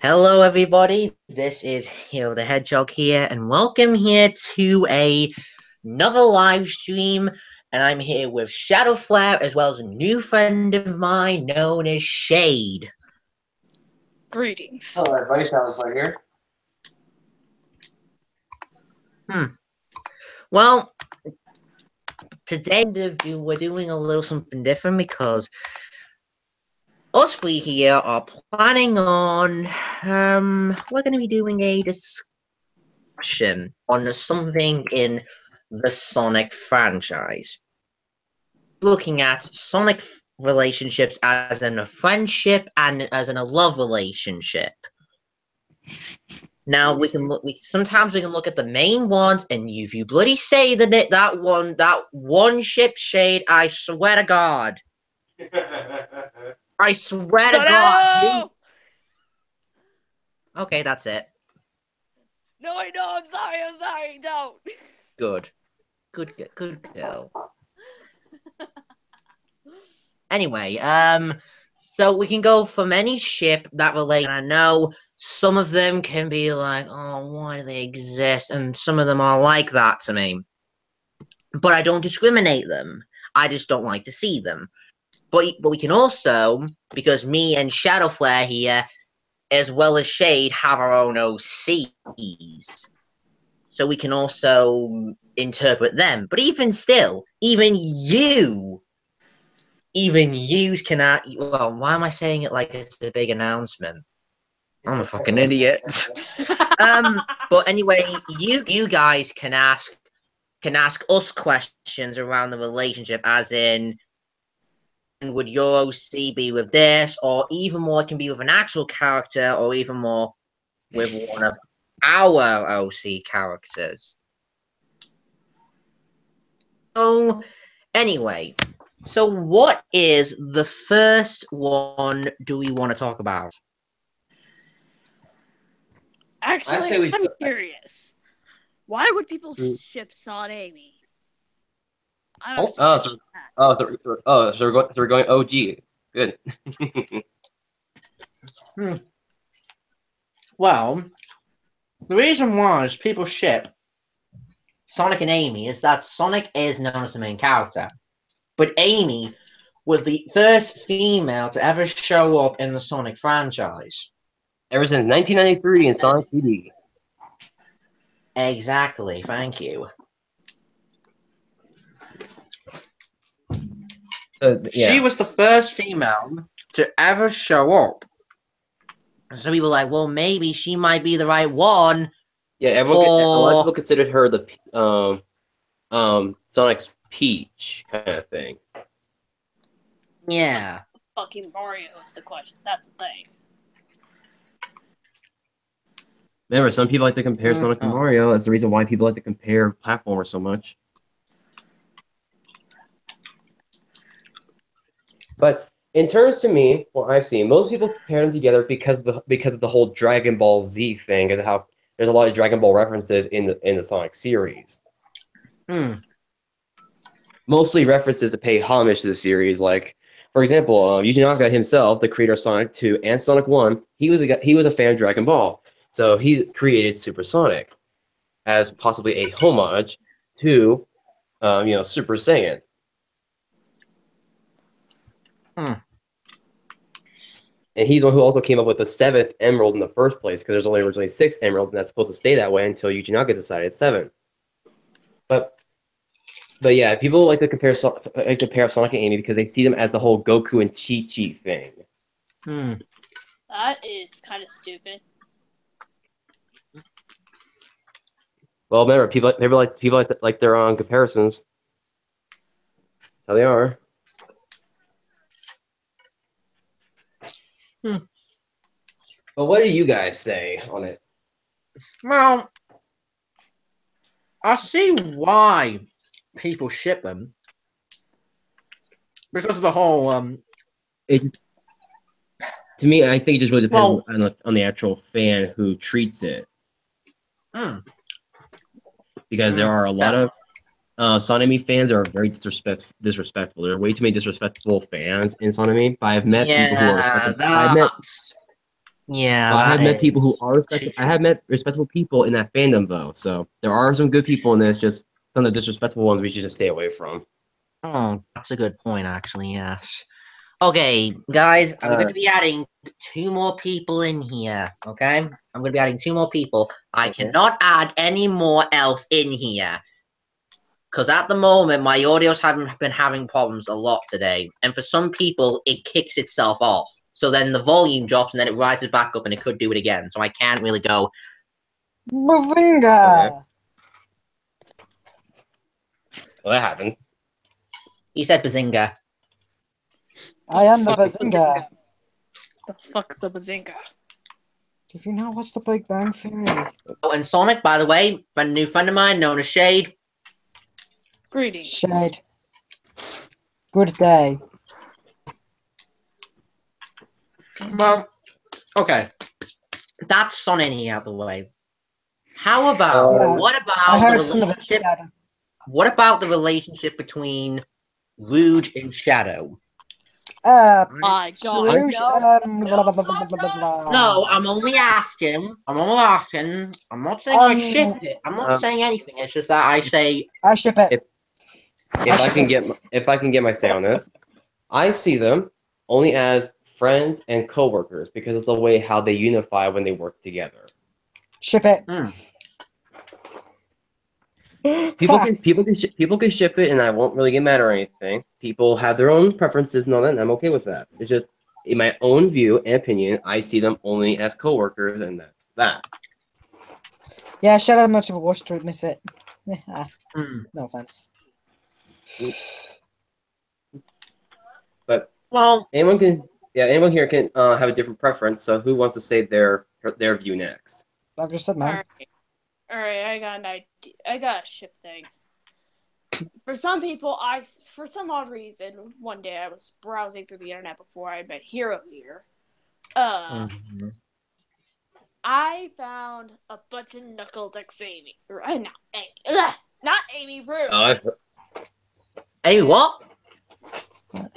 Hello, everybody. This is Hero the Hedgehog here, and welcome here to another live stream. And I'm here with Shadowflare as well as a new friend of mine known as Shade. Greetings. Hello, everybody. Shadowflare here. Well, today we're doing a little something different because us three here are planning on we're going to be doing a discussion on something in the Sonic franchise. Looking at Sonic relationships as in a friendship and as in a love relationship. Now we can look. Sometimes we can look at the main ones, and if you bloody say that one ship Shade, I swear to God, I swear to God. Okay, that's it. No, I know. I'm sorry. Don't. Good girl. Anyway, so we can go from any ship that relate. And I know some of them can be like, oh, why do they exist? And some of them are like that to me. But I don't discriminate them. I just don't like to see them. But we can also, because me and Shadowflare here, as well as Shade, have our own OCs. So we can also interpret them. But even still, even you cannot. Well, why am I saying it like it's a big announcement? I'm a fucking idiot. But anyway, you guys can ask us questions around the relationship, as in, would your OC be with this, or even more, it can be with an actual character, or even more with one of our OC characters. So, anyway, so what is the first one do we want to talk about? Actually, I'm curious. Why would people ship Son Amy? So we're going OG. Good. Well, the reason why people ship Sonic and Amy is that Sonic is known as the main character, but Amy was the first female to ever show up in the Sonic franchise. Ever since 1993 in Sonic PD. Exactly, thank you. So, yeah. She was the first female to ever show up. So we were like, well, maybe she might be the right one. Yeah, a lot of people considered her the Sonic's Peach kind of thing. Yeah. Fucking Mario is the question. That's the thing. Remember, some people like to compare Sonic to Mario. That's the reason why people like to compare platformers so much. But in terms to me, what I've seen, most people compare them together because of the whole Dragon Ball Z thing, and how there's a lot of Dragon Ball references in the Sonic series. Mostly references to pay homage to the series, like, for example, Yuji Naka himself, the creator of Sonic 2 and Sonic 1, he was a fan of Dragon Ball, so he created Super Sonic as possibly a homage to, Super Saiyan. And he's the one who also came up with the 7th emerald in the first place, because there's only originally 6 emeralds, and that's supposed to stay that way until Yuji Naka decided 7. But yeah, people like to compare Sonic and Amy because they see them as the whole Goku and Chi-Chi thing. That is kind of stupid. Well, remember, people like their own comparisons. That's how they are. But what do you guys say on it? Well, I see why people ship them. Because of the whole to me, I think it just really depends on the actual fan who treats it. Because there are a lot of Sonami fans are very disrespectful. There are way too many disrespectful fans in Sonami. But I've met people who are Yeah, I have met people who is are respectable. I have met respectable people in that fandom, though. So there are some good people in this. Just some of the disrespectful ones we should just stay away from. Oh, that's a good point, actually. Yes. Okay, guys, I'm going to be adding 2 more people in here. Okay, I'm going to be adding 2 more people. I cannot add any more else in here because at the moment my audio's haven't been having problems a lot today, and for some people it kicks itself off. So then the volume drops and then it rises back up and it could do it again. So I can't really go. Bazinga! Okay. Well, that happened. You said bazinga. I am the Fuck Bazinga. The fuck's a bazinga? Did you not watch the Big Bang Theory? Oh, and Sonic, by the way, a new friend of mine known as Shade. Greetings. Shade. Good day. Well, okay. That's Sonic out the way. How about Yeah, what I about the heard some of it. relationship? What about the relationship between Rouge and Shadow? I don't Rouge, know. blah, blah, blah, blah, blah, blah. No, I'm only asking. I'm only asking. I'm not saying I ship it. I'm not saying anything. It's just that I say. I ship it. If I can get my say on this, I see them only as friends and coworkers because it's a way how they unify when they work together. Ship it. People can ship it, and I won't really get mad or anything. People have their own preferences and all that, and I'm okay with that. It's just in my own view and opinion, I see them only as coworkers, and that's that. Yeah, shout out much of a watch to miss it. No offense. But Well, anyone here can have a different preference. So who wants to say their view next? I've just said mine. All right, I got an idea. I got a ship thing. For some people, for some odd reason, one day I was browsing through the internet before I met Hero here. I found a bunch of Knuckles X Amy. Not Amy. Not Amy, Rouge. Hey, what? And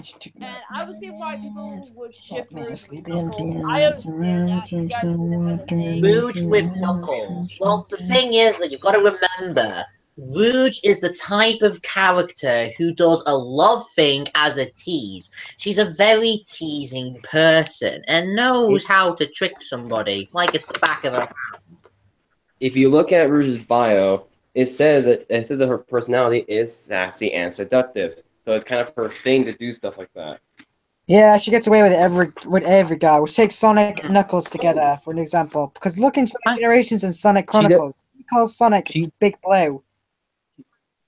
I would see why people would ship Rouge with Knuckles. I understand that. You guys have a thing. Rouge with Knuckles. Well, the thing is that you've got to remember, Rouge is the type of character who does a love thing as a tease. She's a very teasing person and knows how to trick somebody like it's the back of her hand. If you look at Rouge's bio, it says that her personality is sassy and seductive. So it's kind of her thing to do stuff like that. Yeah, she gets away with every guy. We'll take Sonic and Knuckles together for an example. Because look in Sonic Generations and Sonic Chronicles. We call Sonic Big Blue.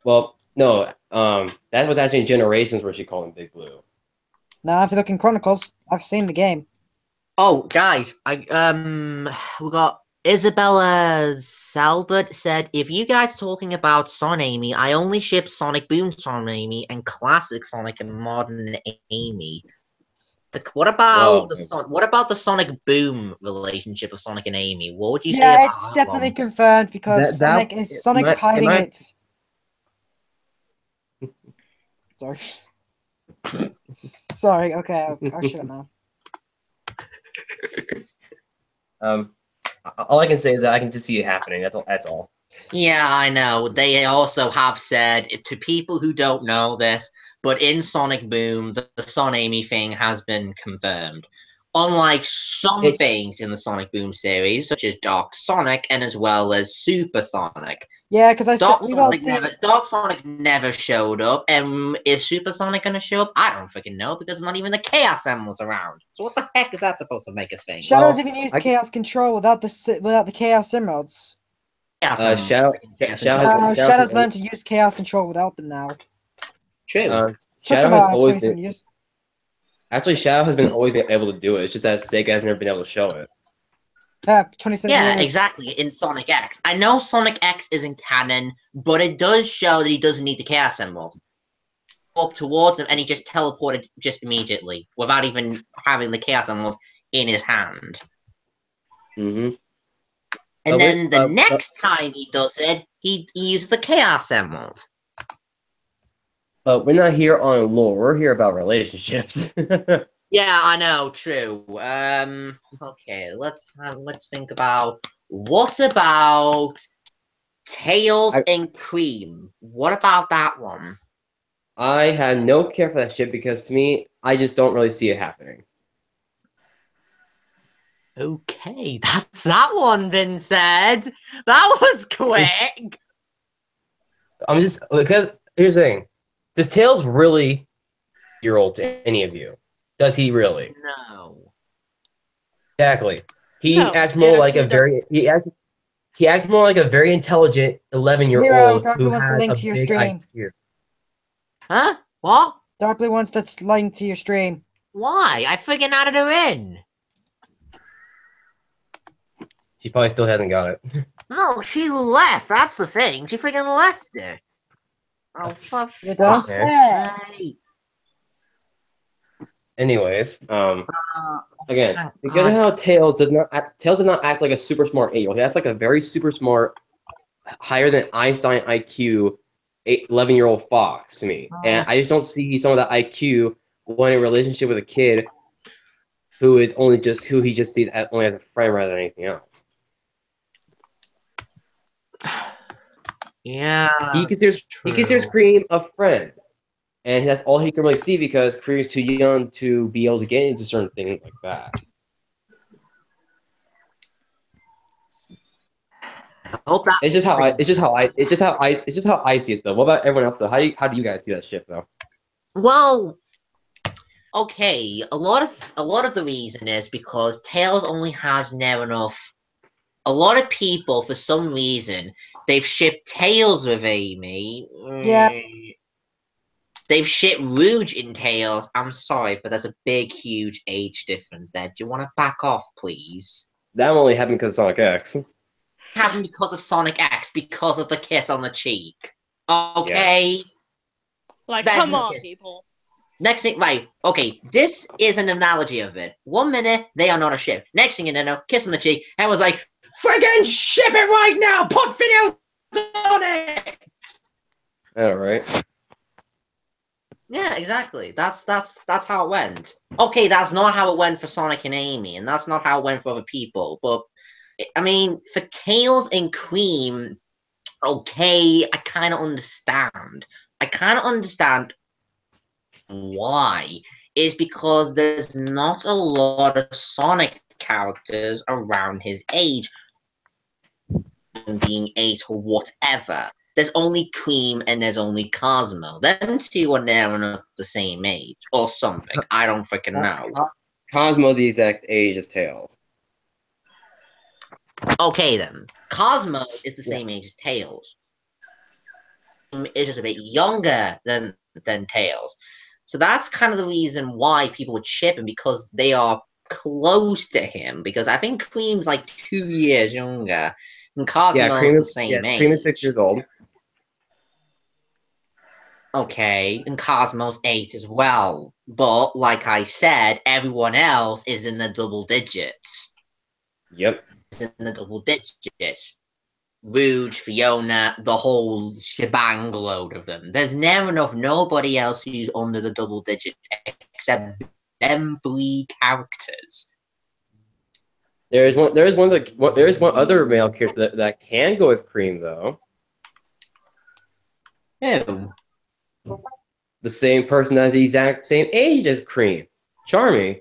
Well, no, that was actually in Generations where she called him Big Blue. Now, if you look in Chronicles, I've seen the game. Oh, guys, we got Isabella Salbert said, if you guys talking about Son Amy, I only ship Sonic Boom Son Amy and Classic Sonic and Modern Amy. What about the Sonic Boom relationship of Sonic and Amy? What would you say about that? Yeah, it's definitely confirmed because Sonic's hiding it. Sorry. Sorry, okay, I'll shut up now. All I can say is that I can just see it happening. That's all. Yeah, I know. They also have said, to people who don't know this, but in Sonic Boom, the Son Amy thing has been confirmed. Unlike some things in the Sonic Boom series, such as Dark Sonic and as well as Super Sonic. Yeah, because Dark Sonic never showed up, and is Super Sonic gonna show up? I don't freaking know because not even the Chaos Emeralds around. So what the heck is that supposed to make us think? Shadows even used Chaos Control without the Chaos Emeralds. Shadows learned to use Chaos Control without them now. True. Shadow has always been. Years. Actually, Shadow has always been able to do it. It's just that Sega has never been able to show it. Yeah, 27 years. Yeah, exactly. In Sonic X, I know Sonic X isn't canon, but it does show that he doesn't need the Chaos Emerald. Up towards him, and he just teleported just immediately without even having the Chaos Emerald in his hand. Mm-hmm. And then the next time he does it, he uses the Chaos Emerald. But we're not here on lore. We're here about relationships. Yeah, I know. True. Okay. Let's think about what about Tails and Cream? What about that one? I had no care for that shit because to me, I just don't really see it happening. Okay, that's that one, Vincent. That was quick. I'm just because here's the thing: does Tails really year old to any of you? Does he really? No. Exactly. He No, acts it more like actually a very he acts more like a very intelligent 11-year Hero, old Dark who Blue wants the has link a to your big stream. IQ. Huh? What? Dark Blue wants that link to your stream. Why? I friggin' added her in. He probably still hasn't got it. No, she left. That's the thing. She friggin' left it. Oh, for You don't fuck's say. sake. Anyways, again, Thank because of God. how Tails does not act like a super smart 8-year-old. He acts like a very super smart, higher than Einstein IQ 11-year-old fox to me. And I just don't see some of that IQ when in a relationship with a kid who is who he just sees only as a friend rather than anything else. Yeah, He considers true. Cream a friend, and that's all he can really see because Cream's too young to be able to get into certain things like that. I hope that It's just how I see it though. What about everyone else though? How do you guys see that shit though? Well, okay. A lot of the reason is because Tails only has near enough. A lot of people, for some reason, they've shipped Tails with Amy. Yep. They've shipped Rouge in Tails. I'm sorry, but there's a big, huge age difference there. Do you want to back off, please? That only happened because of Sonic X. Happened because of Sonic X, because of the kiss on the cheek. Yeah. Okay? Like, That's come the on, kiss. people. Next thing, right, okay, this is an analogy of it. 1 minute, they are not a ship. Next thing you know, kiss on the cheek, and was like, friggin' ship it right now! Put videos on it! All right. Yeah, exactly. That's how it went. Okay, that's not how it went for Sonic and Amy, and that's not how it went for other people. But I mean, for Tails and Cream, okay, I kind of understand. I kind of understand why. Is because there's not a lot of Sonic characters around his age, being 8 or whatever. There's only Cream and there's only Cosmo. Them two are near enough the same age or something. I don't freaking know. Cosmo the exact age as Tails. Okay then. Cosmo is the Yeah. same age as Tails. Is just a bit younger than Tails. So that's kind of the reason why people would ship him, because they are close to him. Because I think Cream's like 2 years younger, and Cosmo's the same Cream is age. 6 years old. Okay, and Cosmo's 8 as well. But like I said, everyone else is in the double digits. Yep. Is in the double digits. Rouge, Fiona, the whole shebang load of them. There's never enough nobody else who's under the double digit except them 3 characters. There is one other male character that can go with Cream though. Who? The same person that's the exact same age as Cream. Charmy.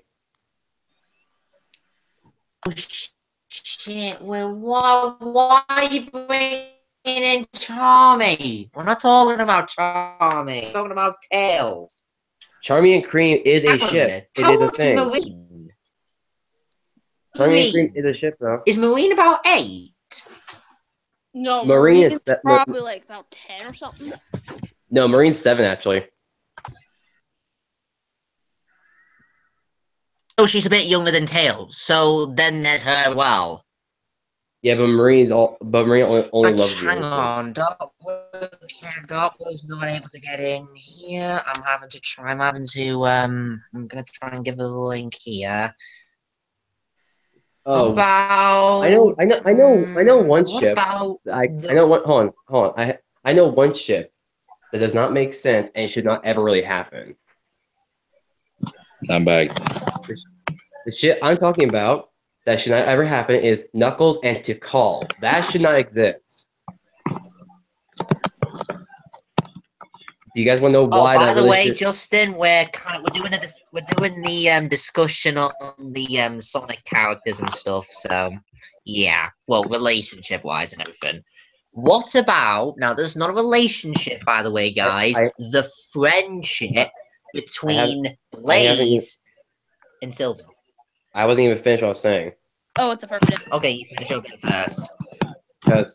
Oh, shit, well, why are you bringing in Charmy? We're not talking about Charmy. We're talking about Tails. Charmy and Cream is a Hang on a ship. minute. It How is a old is thing. Marine? Charmy and Cream Marine. is a ship though. Is Marine about 8? No, Marine Marine's is probably like about 10 or something. No, Marine's 7 actually. Oh, she's a bit younger than Tails, so then there's her as well. Yeah, but Marine only loves the Hang older kids. on, Dark Blue's not able to get in here. I'm having to I'm gonna try and give her the link here. Oh, About I know one what ship. about I know one. Hold on. I know one ship that does not make sense and should not ever really happen. I'm back. The shit I'm talking about that should not ever happen is Knuckles and Tikal. That should not exist. Do you guys want to know why by that the way, relationship? Justin, we're doing the discussion on the Sonic characters and stuff. So yeah, well, relationship wise and everything. What about now? There's not a relationship, by the way, guys. The friendship between I haven't Blaze and Silver. I wasn't even finished what I was saying. Oh, it's affirmative. Okay, you finish your bit first. Because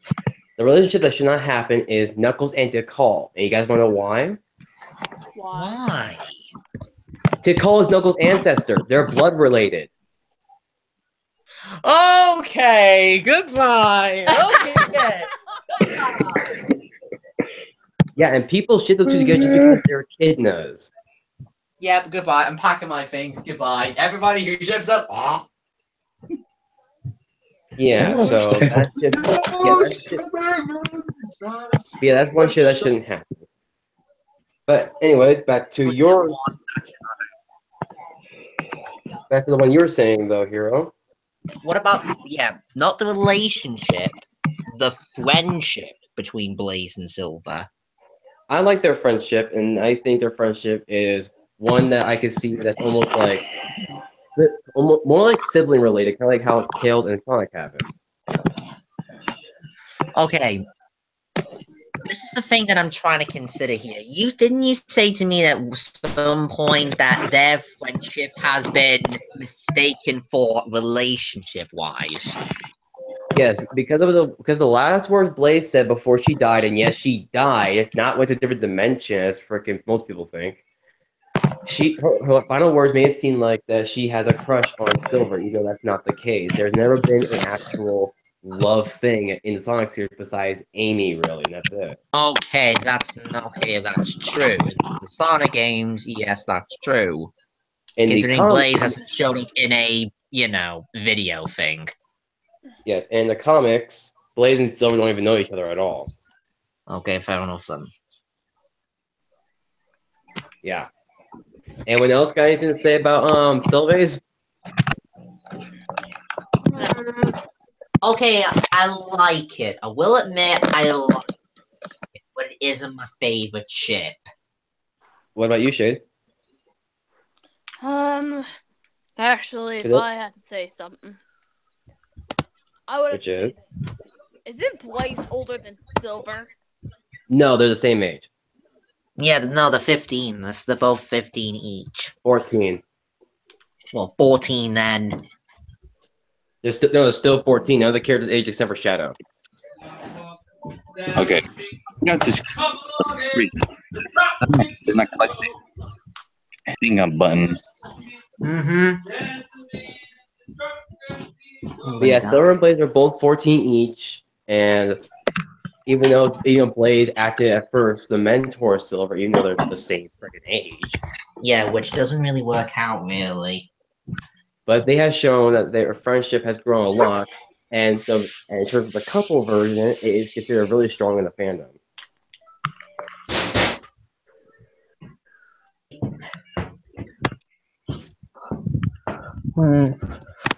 the relationship that should not happen is Knuckles and Tikal. And you guys want to know why? Why? Tikal is Knuckles' ancestor. They're blood related. Okay, goodbye. Okay. Yeah, and people shit those two together just because they're echidnas. Yep, goodbye. I'm packing my things. Goodbye. Everybody who ships up. Oh. Yeah, so that shit. Yeah, that's one shit that shouldn't happen. But anyways, back to the one you were saying though, Hero. What about not the relationship, the friendship between Blaze and Silver? I like their friendship, and I think their friendship is one that I could see that's almost like more like sibling related, kind of like how Tails and Sonic have it. Okay. This is the thing that I'm trying to consider here. Didn't you say to me at some point that their friendship has been mistaken for relationship wise? Yes, because the last words Blaze said before she died, and yes, she died, not went to a different dimension as freaking most people think. Her final words made it seem like that she has a crush on Silver, even though that's not the case. There's never been an actual love thing in the Sonic series besides Amy, really, and that's it. Okay, that's true. In the Sonic games, yes, that's true. Considering Blaze hasn't shown up in a, video thing. Yes, and the comics, Blaze and Silver don't even know each other at all. Okay, fair enough then. Yeah. Anyone else got anything to say about Sylvace? Okay, I like it. I will admit I like it, but it isn't my favorite ship. What about you, Shade? Actually, if I had to say something, I would have to say this. Isn't Blaze older than Silver? No, they're the same age. Yeah, no, they're 15. They're both 15 each. 14. Well, 14 then. They're still 14. None of the characters age except for Shadow. Okay. I got this. I'm not collecting. Hitting a button. Yeah, Silver and Blaze are both 14 each, and even though Blaze acted at first the mentor of Silver, even though they're the same freaking age. Yeah, which doesn't really work out, really. But they have shown that their friendship has grown a lot, and in terms of the couple version, it is considered really strong in the fandom.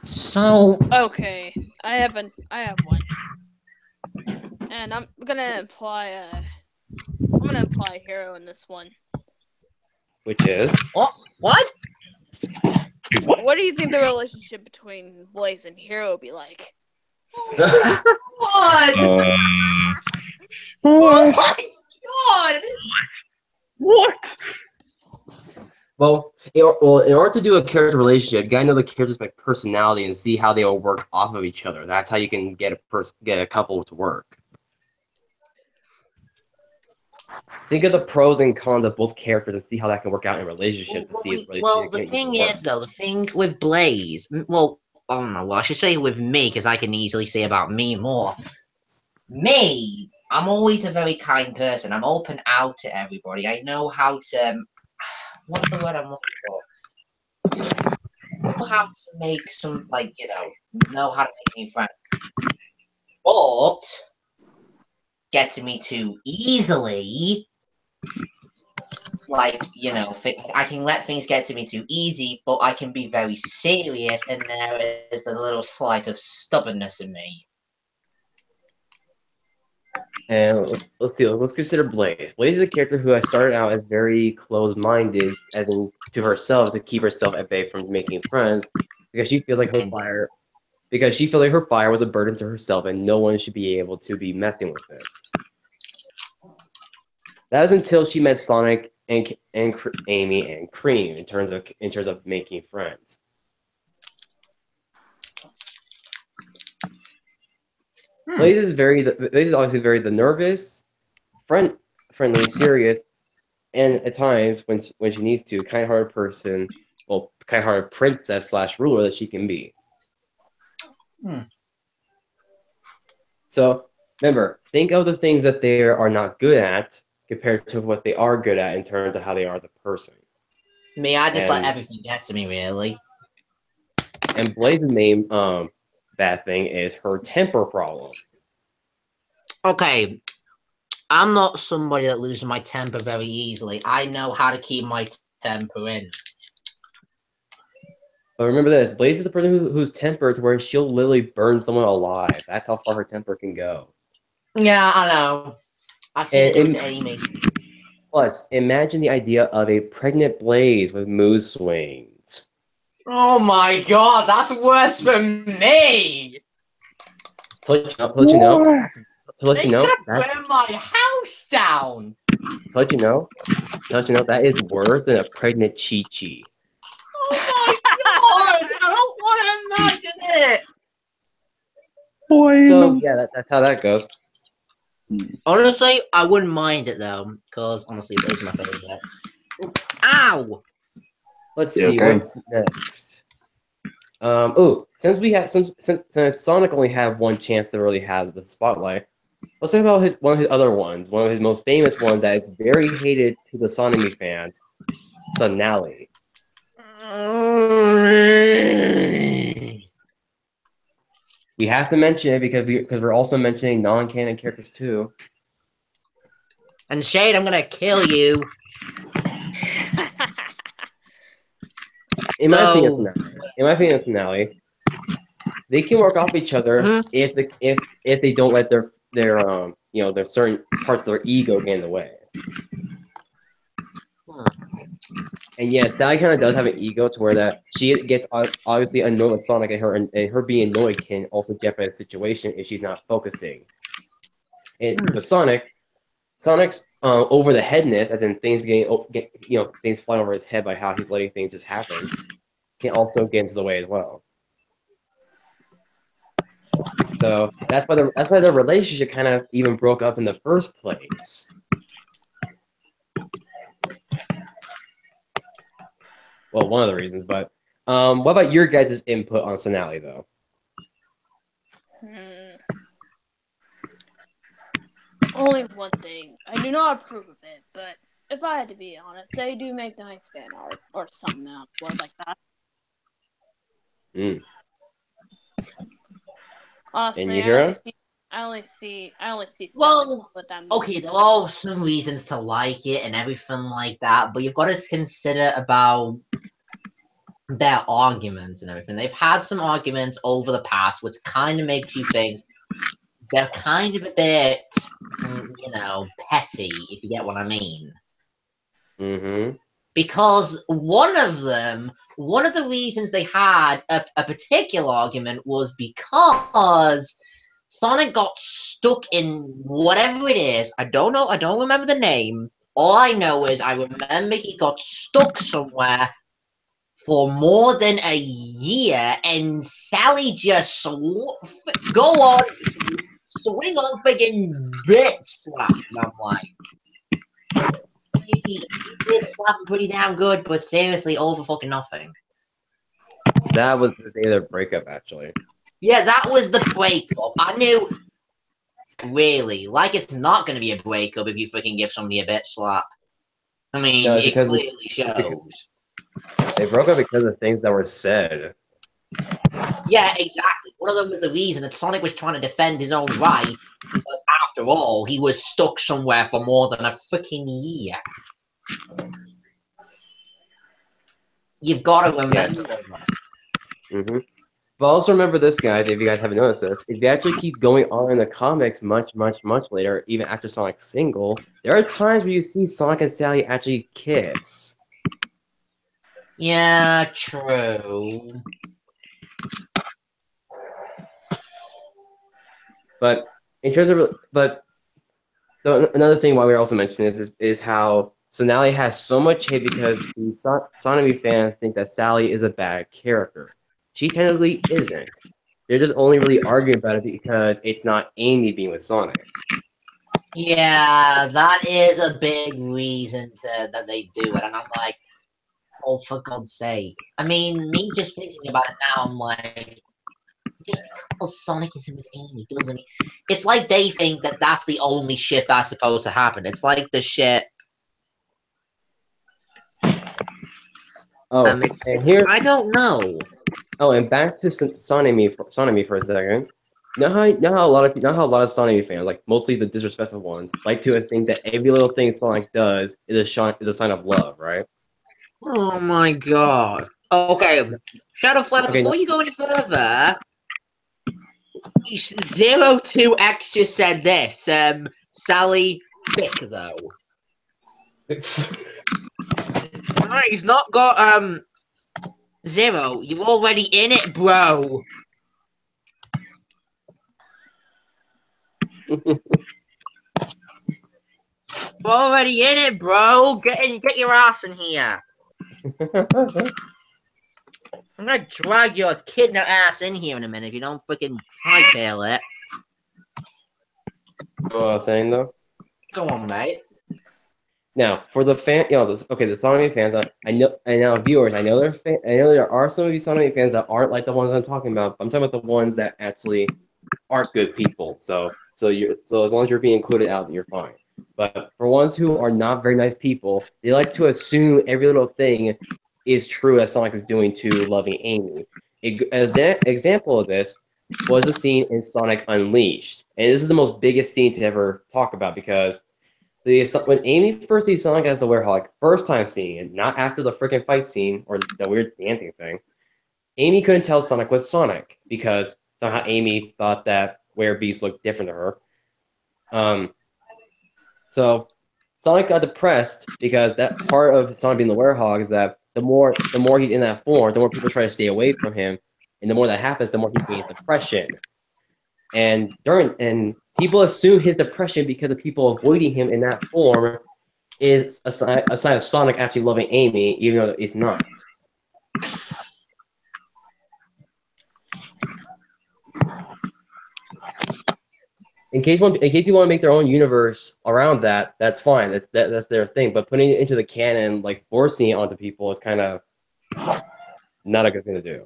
So okay, I have one, and I'm gonna apply Hero in this one. Which is what? What do you think the relationship between Blaze and Hero would be like? What? Oh my god! What? Well, in order to do a character relationship, you gotta know the characters by personality and see how they will work off of each other. That's how you can get a couple to work. Think of the pros and cons of both characters and see how that can work out in a relationship. The thing is, though, the thing with Blaze, I don't know. Well, I should say with me because I can easily say about me more. Me, I'm always a very kind person. I'm open out to everybody. I know how to. What's the word I'm looking for? Know how to make some, know how to make new friends. But getting me too easily like, you know, I can let things get to me too easy, but I can be very serious, and there is a little slight of stubbornness in me. And let's see. Let's consider Blaze. Blaze is a character who has started out as very closed-minded, as in to herself, to keep herself at bay from making friends, because she feels like her fire was a burden to herself, and no one should be able to be messing with it. That was until she met Sonic and Amy and Cream in terms of making friends. Blaze is obviously very the nervous, friendly, serious, and at times when she needs to, kind-hearted person, well, kind-hearted princess / ruler that she can be. So remember, think of the things that they are not good at compared to what they are good at in terms of how they are as a person. Me, I just let everything get to me, really. And Blaze's main bad thing is her temper problem. Okay, I'm not somebody that loses my temper very easily. I know how to keep my temper in. But remember this, Blaze is a person whose temper is where she'll literally burn someone alive. That's how far her temper can go. Yeah, I know. I've seen it do it to Amy. Plus, imagine the idea of a pregnant Blaze with mood swings. Oh my god, that's worse for me! To let you know, burn my house down! To let you know, that is worse than a pregnant Chi-Chi. Oh my god! I don't want to imagine it! So, yeah, that's how that goes. Honestly, I wouldn't mind it though, because honestly, it is my favorite. Ow! Let's see what's next. Since Sonic only had one chance to really have the spotlight, let's talk about one of his other ones, one of his most famous ones that is very hated to the Sonic fans, Sonali. We have to mention it because we're also mentioning non-canon characters too. And Shade, I'm gonna kill you. In my opinion, Sonali, they can work off each other if they don't let their certain parts of their ego get in the way. And yeah, Sally kind of does have an ego to where that she gets obviously annoyed with Sonic, and her being annoyed can also jeopardize the situation if she's not focusing. And with Sonic's over the headness, as in things things flying over his head by how he's letting things just happen, can also get into the way as well. So that's why the relationship kind of even broke up in the first place. Well, one of the reasons, but what about your guys' input on Sonali, though? Only one thing. I do not approve of it, but if I had to be honest, they do make nice fan art or something else like that. Honestly, And you, Hero? I only see well, with them. Okay, there are some reasons to like it and everything like that, but you've got to consider about their arguments and everything. They've had some arguments over the past, which kind of makes you think they're kind of a bit, petty, if you get what I mean. Because one of the reasons they had a particular argument was because Sonic got stuck in whatever it is. I don't know. I don't remember the name. All I know is I remember he got stuck somewhere for more than a year, and Sally just go on, swing on friggin' bit slap. And I'm like, he did slap him pretty damn good, but seriously, over fucking nothing. That was the day of their breakup, actually. Yeah, that was the breakup. I knew, really, like it's not going to be a breakup if you freaking give somebody a bit slap. I mean, no, it clearly shows. They broke up because of things that were said. Yeah, exactly. One of them was the reason that Sonic was trying to defend his own right, because after all, he was stuck somewhere for more than a freaking year. You've got to remember Yes. that. Mm-hmm. But also remember this, guys, if you guys haven't noticed this, if you actually keep going on in the comics much later, even after Sonic's single, there are times where you see Sonic and Sally actually kiss. Yeah, true. But in terms of, another thing why we're also mentioning this is how Sonali has so much hate because the Sonic fans think that Sally is a bad character. She technically isn't. They're just only really arguing about it because it's not Amy being with Sonic. Yeah, that is a big reason that they do it, and I'm like, oh, for God's sake. I mean, me just thinking about it now, I'm like, just because Sonic isn't with Amy doesn't mean... It's like they think that that's the only shit that's supposed to happen. It's like the shit... Oh, and here... I don't know. Oh, and back to Sonami for a second. Know how a lot of Sonic fans, like mostly the disrespectful ones, like to think that every little thing Sonic does is a sign of love, right? Oh my god. Okay, Shadowflower, Okay, before you go any further, 02X just said this. Sally thick though. Alright, he's not got Zero. You're already in it, bro. You're already in it, bro. Get your ass in here. I'm gonna drag your echidna ass in here in a minute if you don't freaking hightail it. What I was saying though. Go on, mate. Now, for the the Sonic fans, I know, and now viewers, I know there are some of you Sonic fans that aren't like the ones I'm talking about. I'm talking about the ones that actually aren't good people. So as long as you're being included out, you're fine. But for ones who are not very nice people, they like to assume every little thing is true that Sonic is doing to loving Amy. An example of this was the scene in Sonic Unleashed, and this is the most biggest scene to ever talk about because when Amy first sees Sonic as the Werehog, first time seeing it, not after the freaking fight scene or the weird dancing thing, Amy couldn't tell Sonic was Sonic because somehow Amy thought that Beast looked different to her. So Sonic got depressed because that part of Sonic being the Werehog is that the more he's in that form, the more people try to stay away from him, and the more that happens, the more he gains depression. And people assume his depression because of people avoiding him in that form is a sign of Sonic actually loving Amy, even though it's not. In case people want to make their own universe around that, that's fine. That's their thing. But putting it into the canon, like forcing it onto people, is kind of not a good thing to do.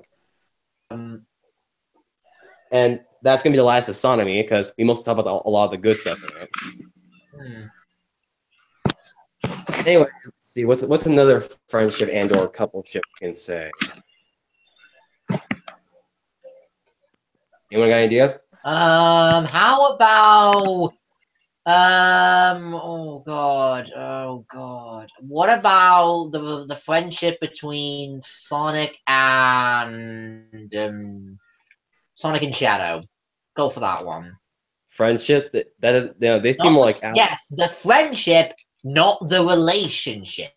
And that's gonna be the last of Sonomy because we mostly talk about a lot of the good stuff in it. Anyway, let's see what's another friendship and/or coupleship we can say. Anyone got ideas? How about oh god. What about the friendship between Sonic and Shadow? Go for that one. Friendship that is, they seem like yes, the friendship, not the relationship.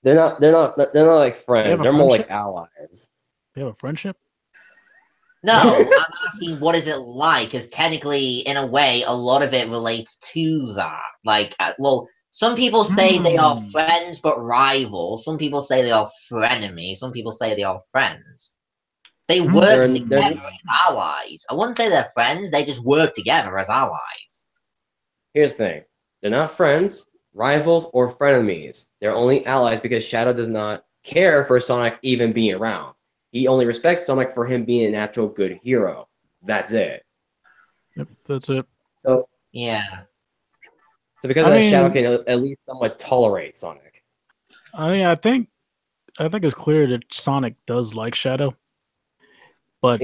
They're not like friends. They're more like allies. They have a friendship? No, I'm asking what is it like? Because technically, in a way, a lot of it relates to that. Like, well, some people say they are friends but rivals. Some people say they are frenemies. Some people say they are friends. They work together as allies. I wouldn't say they're friends. They just work together as allies. Here's the thing. They're not friends, rivals, or frenemies. They're only allies because Shadow does not care for Sonic even being around. He only respects Sonic for him being an actual good hero. That's it. Yep, that's it. So yeah. So because of that, Shadow can at least somewhat tolerate Sonic. I think it's clear that Sonic does like Shadow, but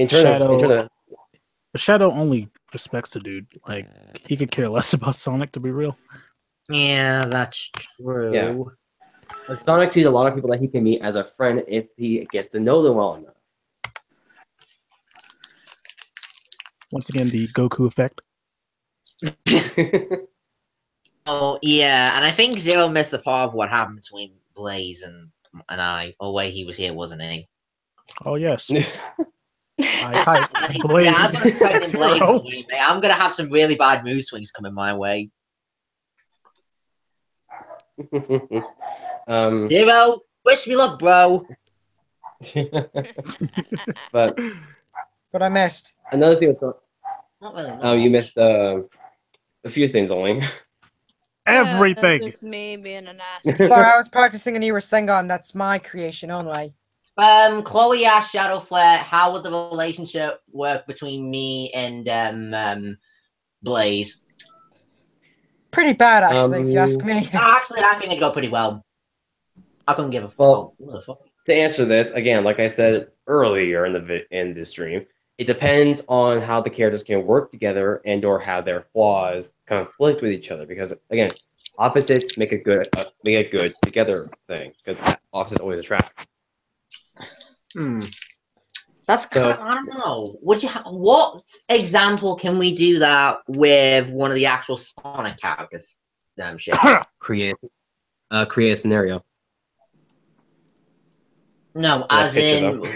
Shadow only respects the dude. Like, he could care less about Sonic, to be real. Yeah, that's true. Yeah. But Sonic sees a lot of people that he can meet as a friend if he gets to know them well enough. Once again, the Goku effect. Oh yeah, and I think Zero missed the part of what happened between Blaze and I, or where he was here, wasn't he? Oh yes, I Yeah, hyped I'm Blaze. gonna pregnant Blaze in Zero. the game, mate. I'm gonna have some really bad mood swings coming my way. Zero, wish me luck, bro. But But I missed. another thing was, Not really. oh, you missed a few things only. Everything. Just me being an ass. Sorry, I was practicing a new Rasengan. That's my creation only. Chloe asked Shadowflare, how would the relationship work between me and Blaze? Pretty bad, actually, if you ask me. Actually, I think it'd go pretty well. I couldn't give a fuck. Well, What the fuck? to answer this, again, like I said earlier in this stream, it depends on how the characters can work together and or how their flaws conflict with each other. Because again, opposites make a good together thing. Because opposites always attract. That's kind of, I don't know. What example can we do that with one of the actual Sonic characters? Damn shit. Create a scenario. No, Yeah, as picture, in. though.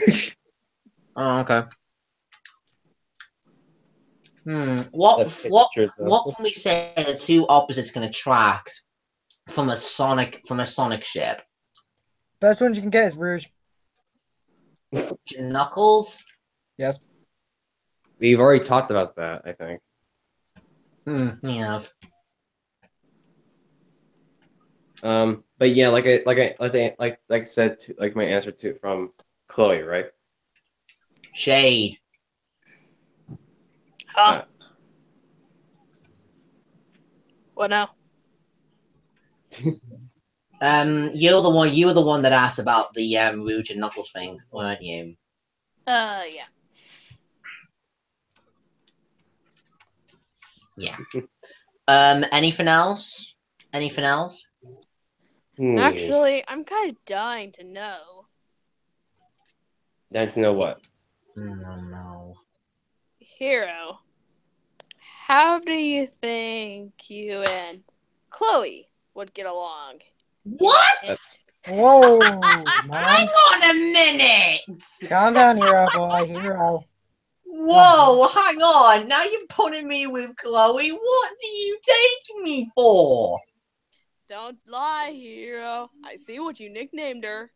Oh, okay. That's What picture, though. what can we say the two opposites can attract from a Sonic ship? Best ones you can get is Rouge. Knuckles? Yes. We've already talked about that, I think. Yeah. But yeah, like I said, like my answer to from Chloe, right? Shade. Huh? What now? You were the one that asked about the Rouge and Knuckles thing, weren't you? Yeah. Yeah. Anything else? Anything else? Actually, I'm kind of dying to know. That's know what? No. Hero, how do you think you and Chloe would get along? What? Whoa, Hang man. on a minute! Calm down, hero boy, hero. Whoa, hang on. Now you're putting me with Chloe. What do you take me for? Don't lie, Hero. I see what you nicknamed her.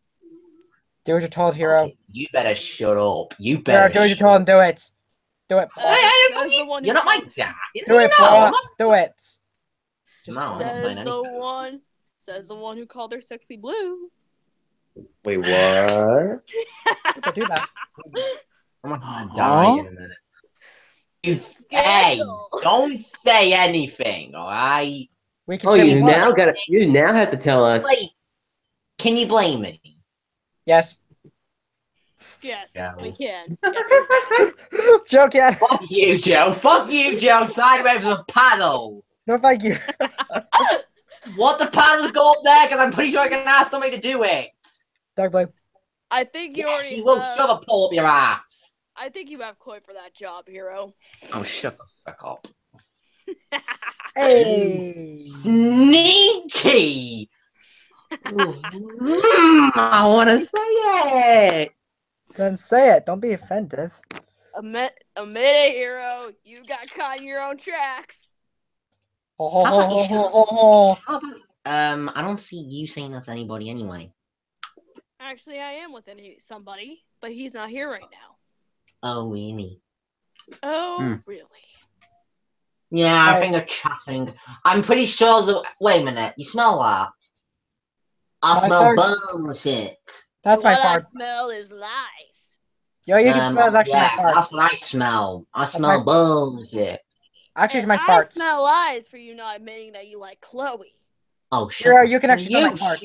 Do what you're told, hero. Okay, you better shut up. You Hero, better do what you're told and do it. Do it, boy. Says the one who You're not my called- dad. Do it, No, boy. I'm not. Do it. Just No, I'm not saying Says the anything. Says the one who called her sexy blue. Wait, what? People do that. I'm not gonna die in a minute. Hey, Scandal. don't say anything, alright? We can Oh, say you what? now have to tell us. Wait, can you blame me? Yes. Yes, Yeah. we can. Joke, yeah. Fuck you, Joe. Fuck you, Joe. Sideways with a paddle. No, thank you. What the paddles go up there? Because I'm pretty sure I can ask somebody to do it. Dark blue. I think you Yeah, already she will have. shove a pole up your ass. I think you have Koi for that job, Hero. Oh, shut the fuck up. Hey. Sneaky. I want to say it. Then say it. Don't be offensive. Admit it, Hero. You got caught in your own tracks. Ho, ho, ho, ho, ho, ho, ho. How about, I don't see you saying that to anybody anyway. Actually, I am with somebody, but he's not here right now. Oh, really? Oh, really? Yeah, I think they're chatting. I'm pretty sure the. Wait a minute. You smell that? I My smell farts. bullshit. That's my What I farts. smell is lies. Yo, you can smell is actually yeah, my farts. that's what I smell. I smell my- bullshit. Actually, it's And my I farts. smell lies for you not admitting that you like Chloe. Oh, shit. Hero, you can actually smell my farts.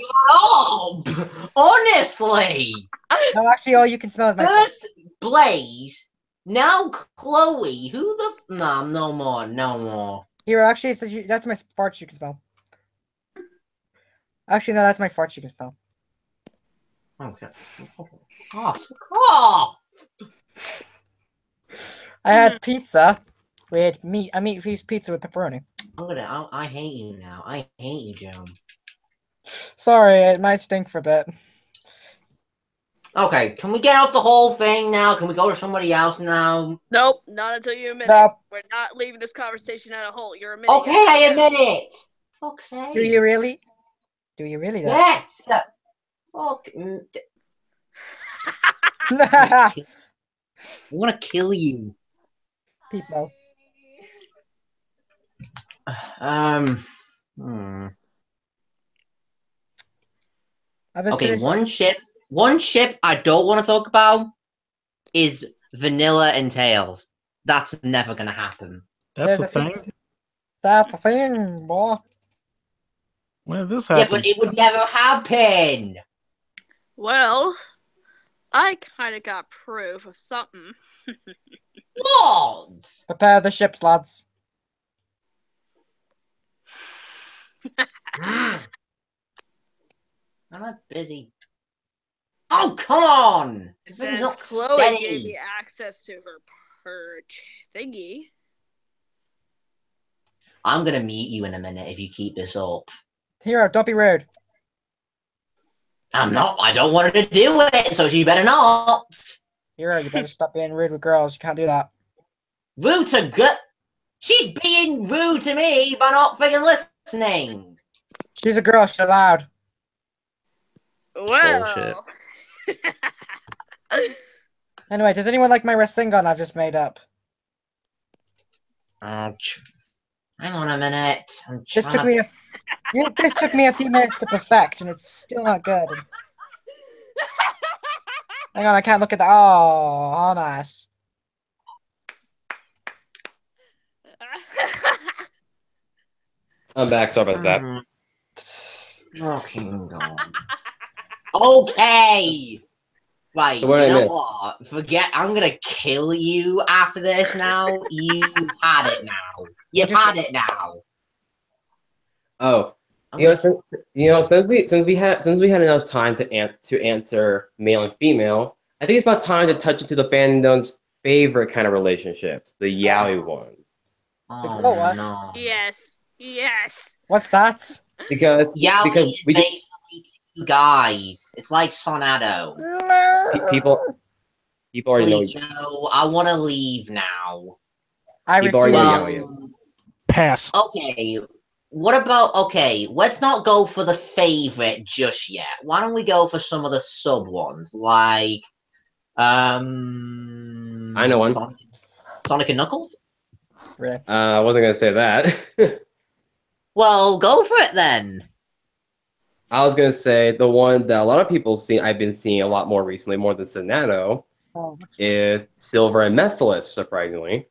Shut up! Honestly! No, actually, all you can smell is my farts. First Blaze, now Chloe. Who the. No more. Hero, actually, that's my farts you can smell. Actually, no, that's my farts you can smell. Okay. Oh, fuck off. I had pizza with meat. A meat feast pizza with pepperoni. I hate you now. I hate you, Joe. Sorry, it might stink for a bit. Okay, can we get off the whole thing now? Can we go to somebody else now? Nope, not until you admit No. it. We're not leaving this conversation at a hole. You're admitting Okay, it. I admit it. Fuck's sake. Do you really? Do you really? Though? Yes. Fuck. I want to kill you. People. Hmm. I've just Okay, finished- one ship I don't want to talk about is Vanilla and Tails. That's never gonna happen. That's There's a a few- thing. That's the thing, boy. When did this Yeah, happen? but it would never happen. Well, I kind of got proof of something. What? Prepare the ships, lads. I'm not busy. Oh, come on! This thing's Since not Chloe gave steady. me access to her thingy. I'm gonna meet you in a minute if you keep this up. Hero, don't be rude. I'm not. I don't want her to do it, so she better not. Hero, you better stop being rude with girls. You can't do that. Rude to gut. She's being rude to me by not freaking listening. She's a girl. She's allowed. Well. Anyway, does anyone like my wrestling gun I've just made up? Ouch. Hang on a minute. I'm This took me this took me a few minutes to perfect, and it's still not good. Hang on, I can't look at that. Oh, nice. I'm back. Sorry about that. Fucking God. Okay. Right, So you what do I know miss? what? Forget. I'm gonna kill you after this. Now you've had it. Now you've had it. Now. Oh, I'm you know, gonna- since we had enough time to answer male and female, I think it's about time to touch into the fandom's favorite kind of relationships, the yaoi one. Oh, what? no. Yes. What's that? Because Yaoi is we do, basically two guys. It's like Sonado. people already know Please, no. I want to leave now. I People already know refuse. yaoi. Pass. Okay. What about let's not go for the favorite just yet. Why don't we go for some of the sub ones? Like I know one. Sonic and Knuckles? Really? I wasn't gonna say that. Well, go for it then. I was gonna say the one that a lot of people I've been seeing a lot more recently, more than Sonato, Oh, is Silver and Mephiles, surprisingly.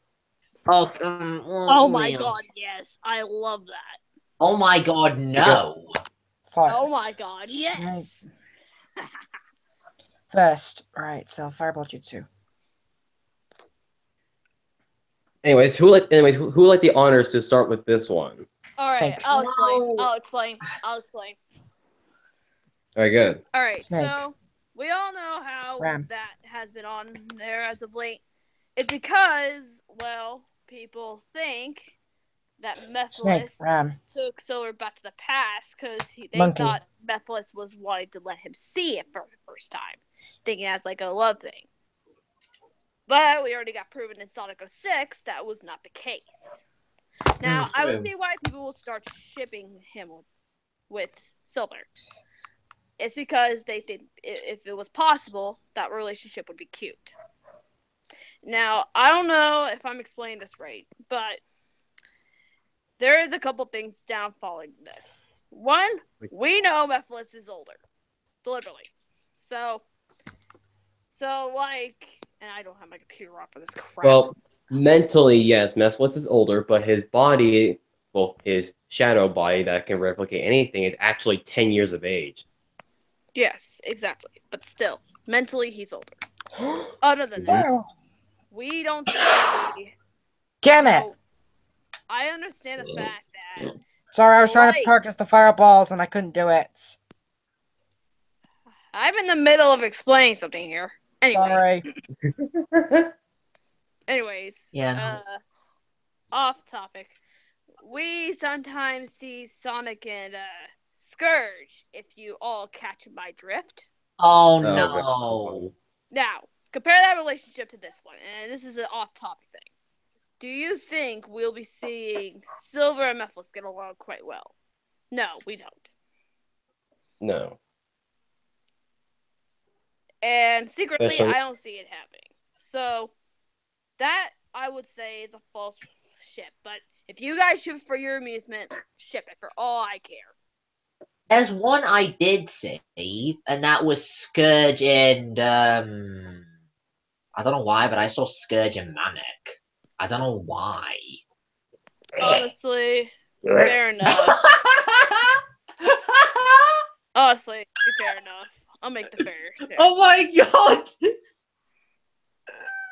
Oh, Oh my god, yes. I love that. Oh my god, no. fuck. Oh my god, yes. First, right, so Fireball Jutsu. Anyways, who would like the honors to start with this one? Alright, Snake. I'll explain. Very good. Alright, Snake. so we all know how Ram. that has been on there as of late. It's because, well, people think that Snake. Mephiles Ram. took Silver back to the past because they Monkey. thought Mephiles was wanting to let him see it for the first time, thinking it as like a love thing. But we already got proven in Sonic 06 that was not the case. Now, I would see why people will start shipping him with Silver. It's because they think if it was possible, that relationship would be cute. Now, I don't know if I'm explaining this right, but there is a couple things downfalling this. One, we know Mephiles is older. Deliberately. So like, and I don't have my computer on for this crap. Well, mentally, yes, Mephiles is older, but his body, well, his shadow body that can replicate anything, is actually 10 years of age. Yes, exactly. But still, mentally, he's older. Other than that, we don't see. Damn it! I understand the fact that Sorry, I was trying to Right. practice the fireballs and I couldn't do it. I'm in the middle of explaining something here. Anyway. Sorry. Anyways. Yeah. Off topic. We sometimes see Sonic and Scourge, if you all catch my drift. Oh Oh, no. Now, compare that relationship to this one, and this is an off-topic thing. Do you think we'll be seeing Silver and Mephiles get along quite well? No, we don't. No. And secretly, Especially- I don't see it happening. So, that, I would say, is a false ship. But if you guys ship it for your amusement, ship it for all I care. There's one I did see, and that was Scourge and I don't know why, but I saw Scourge and Manic. I don't know why. Honestly, fair enough. Honestly, fair enough. I'll make the fair share. Oh my god!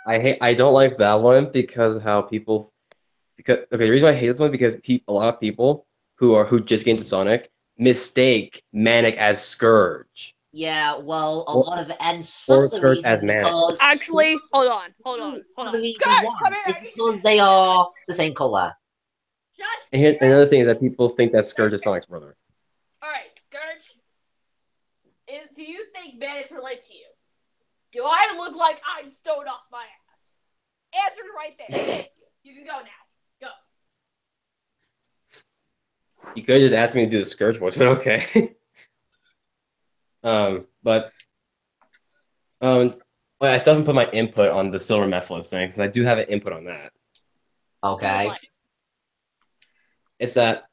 I don't like that one because how people the reason why I hate this one because a lot of people who just get into Sonic mistake Manic as Scourge. Yeah, well, a Or- lot of it, and some of the Scourge as reasons Manic. because Actually, hold on. one of the reasons Scourge, why come is here! because they are the same color. Just And another thing is that people think that Scourge is Sonic's brother. Alright, Scourge. Do you think Manic's related to you? Do I look like I'm stoned off my ass? Answer's right there. Thank you. You can go now. Go. You could just ask me to do the Scourge voice, but okay. But I still haven't put my input on the Silver Mephiles thing because I do have an input on that. Okay. It's that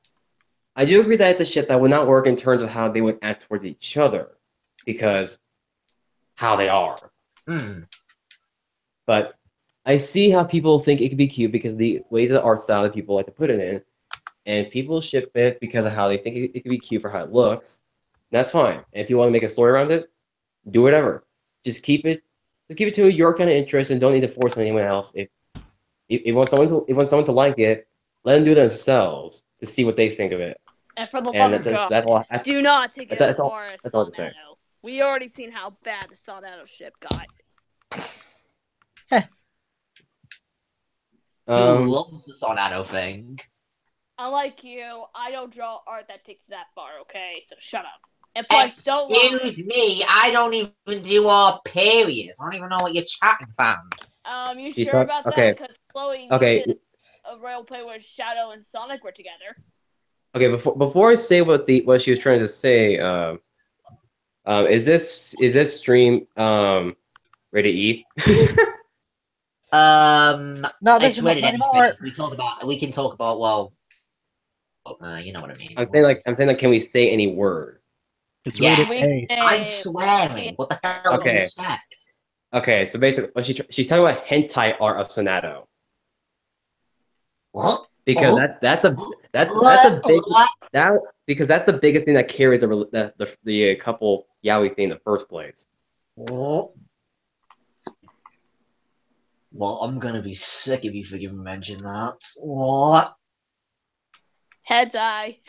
I do agree that it's a ship that would not work in terms of how they would act towards each other because how they are. But I see how people think it could be cute because the ways of the art style that people like to put it in, and people ship it because of how they think it could be cute for how it looks. That's fine. And if you want to make a story around it, do whatever. Just keep it to your kind of interest and don't need to force on anyone else. If you want someone to like it, let them do it themselves to see what they think of it. And for the And love of God, do not take it as far as that's all to say. Sonato. We already seen how bad the Sonato ship got. Who loves the Sonato thing? Unlike you, I don't draw art that takes that far, okay? So shut up. And plus, don't lie. Excuse me, I don't even do all periods. I don't even know what you're chatting from. You sure about that? Because Chloe did a role play where Shadow and Sonic were together. Okay, before I say what she was trying to say, is this stream rated E? No, it's rated anything. We can talk about you know what I mean. I'm saying like, can we say any word? It's Yes. rated A. I'm swearing. What the hell do you expect? Okay, so basically, she's talking about hentai art of Sonato. What? Because that's the biggest thing that carries the couple yaoi thing in the first place. What? Well, I'm gonna be sick if you even mention that. What? Hentai.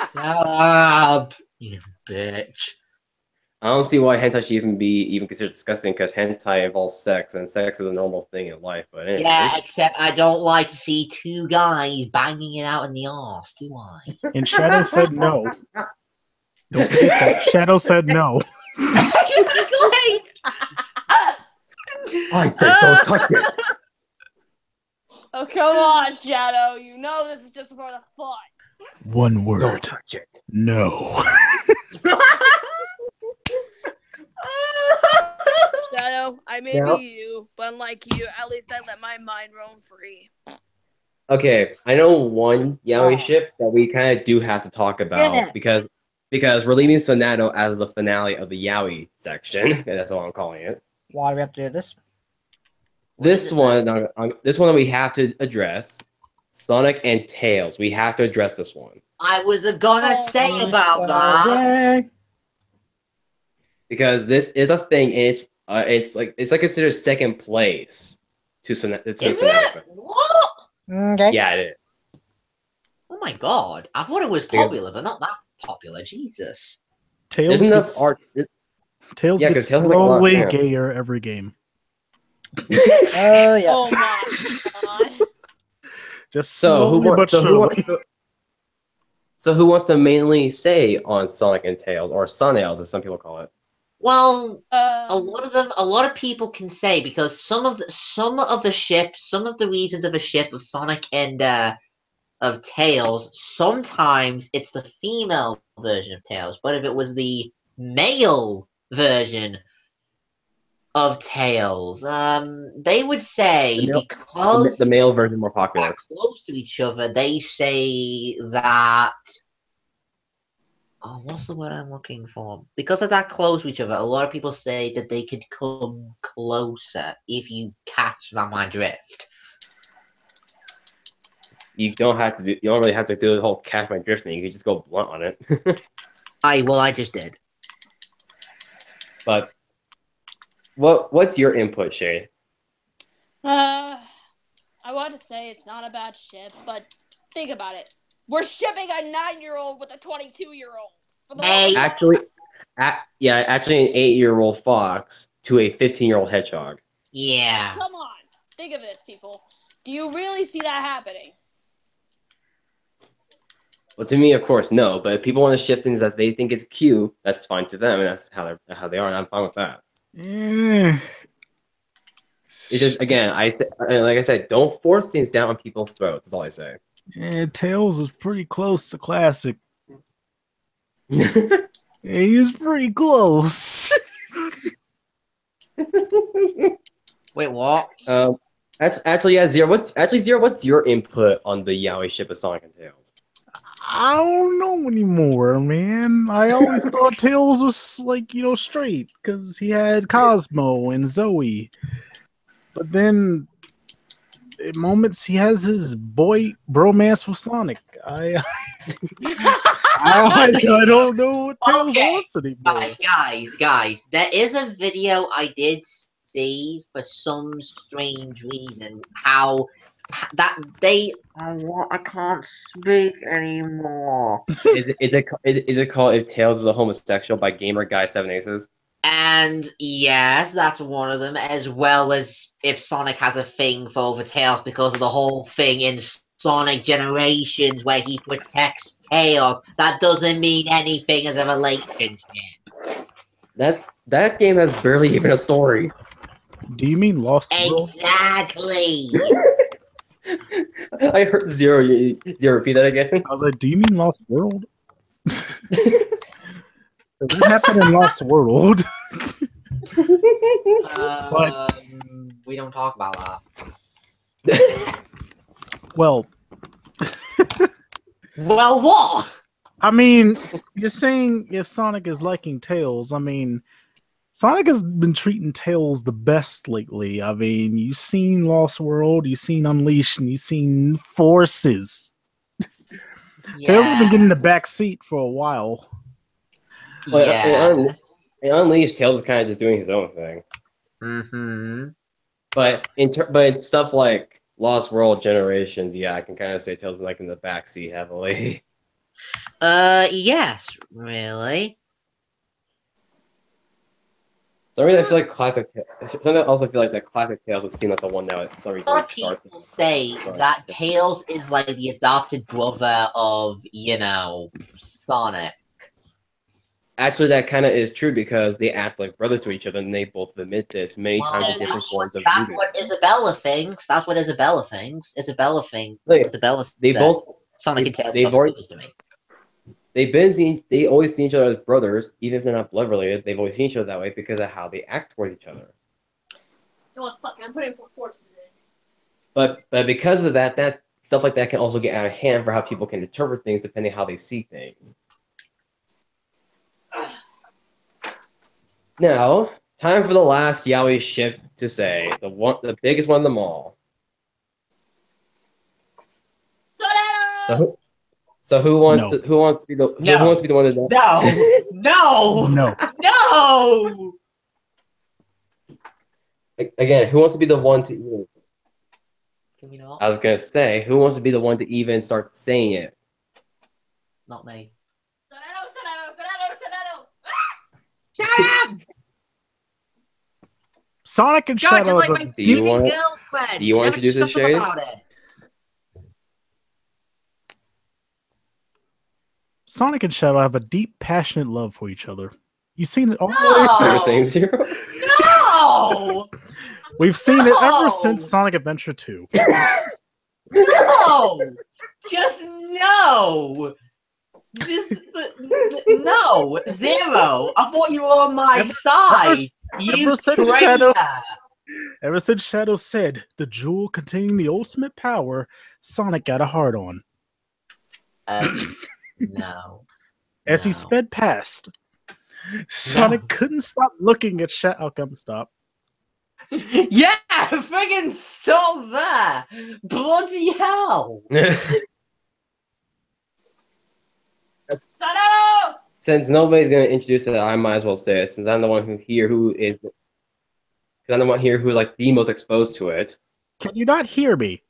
Shut up, you bitch. I don't see why hentai should even be considered disgusting because hentai involves sex and sex is a normal thing in life. But anyway. Yeah, except I don't like to see two guys banging it out in the arse, do I? And Shadow said no. Don't forget that. Shadow said no. Exactly. I said don't touch it. Oh, come on, Shadow. You know this is just for the fun. One word. Don't touch it. No. Shadow, I may be you, but unlike you, at least I let my mind roam free. Okay, I know one yaoi ship that we kind of do have to talk about because we're leaving Sonato as the finale of the yaoi section, and that's what I'm calling it. Why do we have to do this? This one that we have to address, Sonic and Tails. We have to address this one. I was gonna say about that. Because this is a thing, and it's like considered second place to Sonato. Is it? What? Okay. Yeah, it is. Oh my my god. I thought it was Yeah. popular, but not that popular. Jesus. Tails There's enough gets, art. Tails Yeah, gets 'cause Tails has, like, a lot of slowly fans. gayer every game. Oh yeah. Oh my god. Just So who slowly but wants? So who surely. wants? So who wants to mainly say on Sonic and Tails, or Sunnails as some people call it? Well, a Um, lot of people can say because some of the ships, some of the reasons of a ship of Sonic and of Tails, sometimes it's the female version of Tails, but if it was the male version of Tails, they would say The because male version more they're popular. close to each other, they say that. Oh, what's the word I'm looking for? Because of that close to each other, a lot of people say that they could come closer if you catch my drift. You don't have to do. You don't really have to do the whole catch my drift thing. You can just go blunt on it. I just did. But what's your input, Shay? I want to say it's not a bad ship, but think about it. We're shipping a 9-year-old with a 22-year-old. For the Hey. Actually, actually, an 8-year-old fox to a 15-year-old hedgehog. Yeah. Come on. Think of this, people. Do you really see that happening? Well, to me, of course, no. But if people want to ship things that they think is cute, that's fine to them, and that's how they are, and I'm fine with that. Eh. It's just again, like I said, don't force things down on people's throats. That's all I say. Tails is pretty close to classic. He is pretty close. Wait, what? Actually, yeah, Zero. What's your input on the Yaoi ship of Sonic and Tails? I don't know anymore, man. I always thought Tails was like, straight because he had Cosmo and Zoe. But then at moments he has his boy bromance with Sonic. I don't know what Tails Okay. wants anymore. Guys, there is a video I did see for some strange reason how that they I can't speak anymore. Is it called If Tails is a Homosexual by Gamer Guy 7 Aces? And yes, that's one of them, as well as if Sonic has a thing for over Tails because of the whole thing in Sonic Generations where he protects Tails. That doesn't mean anything as a relationship. That game has barely even a story. Do you mean Lost World? Exactly. I heard Zero repeat that again. I was like, do you mean Lost World? What happened in Lost World? We don't talk about that. Well, Well, what? I mean, you're saying if Sonic is liking Tails, I mean, Sonic has been treating Tails the best lately. I mean, you've seen Lost World, you've seen Unleashed, and you've seen Forces. Tails has been getting the back seat for a while. Yes. In Unleashed, Tails is kind of just doing his own thing. Mm-hmm. But in stuff like Lost World Generations, yeah, I can kind of say Tails is like in the backseat heavily. Yes, really. So I really feel like Sometimes I also feel like that classic Tails would seem like the one that would A lot of people say that Tails is like the adopted brother of, Sonic. Actually, that kind of is true because they act like brothers to each other, and they both admit this many times in different forms of That's voodoo. what Isabella thinks. That's what Isabella thinks. Isabella They said both Sonic and Tails they've are already brothers to me. they always see each other as brothers, even if they're not blood related. They've always seen each other that way because of how they act towards each other. You know what? Fuck, I'm putting Forces in. But because of that stuff like that can also get out of hand for how people can interpret things depending how they see things. Now, time for the last Yaoi ship to say the biggest one of them all. Sonata! So who wants No. to be the who No. wants to be the one to No! No. No! Again, who wants to be the one to even? Can we not? I was gonna say, who wants to be the one to even start saying it? not me. Sonado. Shut up! Sonic and George, Shadow like are my the Do you fucking want- girlfriend. do you want Never to introduce this, shut up Shade? about it. Sonic and Shadow have a deep, passionate love for each other. You've seen it all the No! way You're since. saying zero? No! We've seen it ever No! since Sonic Adventure 2. No! Just no! Just no! Zero! I thought you were on my side! You ever since traitor! Shadow- Ever since Shadow said the jewel containing the ultimate power, Sonic got a hard on. No. As he No. sped past, Sonic couldn't stop looking at Shadow. Okay, stop. Yeah! Friggin' stop there! Bloody hell! Sonado! Since nobody's gonna introduce it, I might as well say it. Since I'm the one who's like the most exposed to it. Can you not hear me?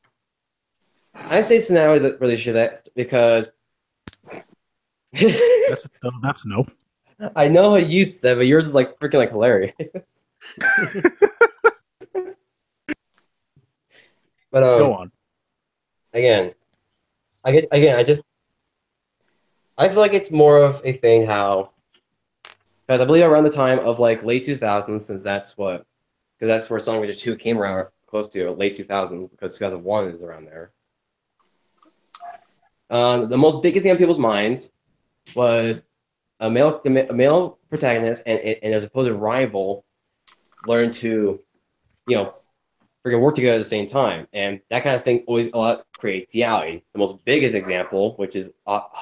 I'd say Sonao isn't really sure that because That's a no. I know how you said, but yours is like freaking like hilarious. But Go on. again, I guess I feel like it's more of a thing how because I believe around the time of like late 2000s, since that's where Sonic Adventure 2 came around close to late 2000s because 2001 is around there. The most biggest thing on people's minds was a male protagonist and their supposed rival learn to, freaking work together at the same time, and that kind of thing always a lot creates reality. The most biggest example, which is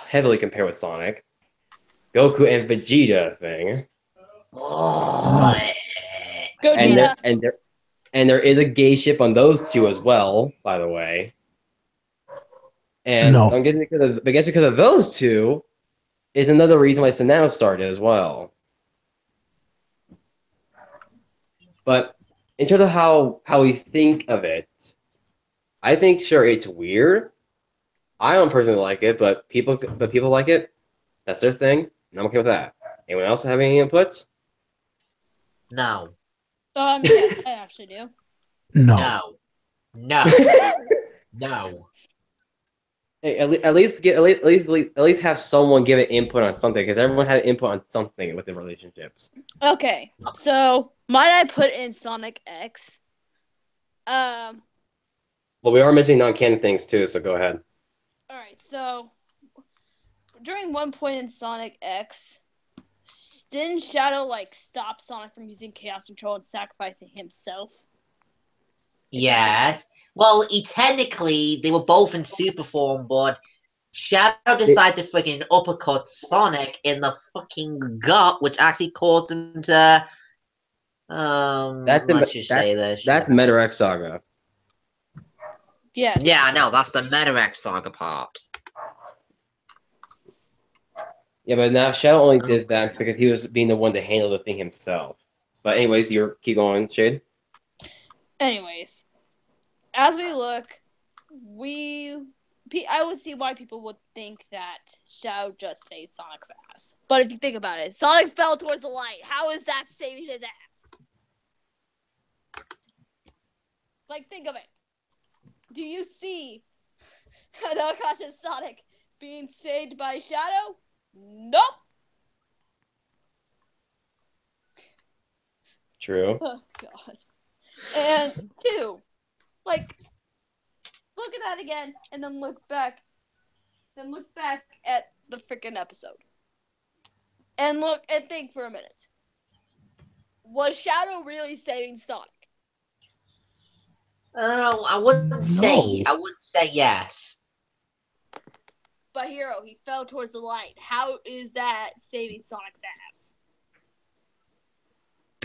heavily compared with Sonic, Goku and Vegeta thing. Oh. Gogeta. And there is a gay ship on those two as well, by the way. And No. I'm guessing because of those two is another reason why Sonao started as well. But in terms of how we think of it, I think sure it's weird. I don't personally like it, but people like it. That's their thing, and I'm okay with that. Anyone else have any inputs? No. Yes, I actually do. No. No. No. Hey, at least have someone give an input on something, because everyone had an input on something with the relationships. Okay, so might I put in Sonic X? Well, we are mentioning non-canon things too, so go ahead. All right, so during one point in Sonic X, didn't Shadow stop Sonic from using Chaos Control and sacrificing himself? Yes. Well, technically, they were both in super form, but Shadow decided to freaking uppercut Sonic in the fucking gut, which actually caused him to. Let's just say this. That's Meta-X Saga. Yeah. Yeah, I know. That's the Meta-X Saga part. Yeah, but now Shadow only did that because he was being the one to handle the thing himself. But anyways, keep going, Shade. Anyways, as we look, I would see why people would think that Shadow just saved Sonic's ass. But if you think about it, Sonic fell towards the light. How is that saving his ass? Think of it. Do you see an unconscious Sonic being saved by Shadow? Nope. True. Oh, God. And two, look at that again, and then look back. Then look back at the freaking episode. And look and think for a minute. Was Shadow really saving Sonic? I wouldn't say. I wouldn't say yes. But Hero, he fell towards the light. How is that saving Sonic's ass?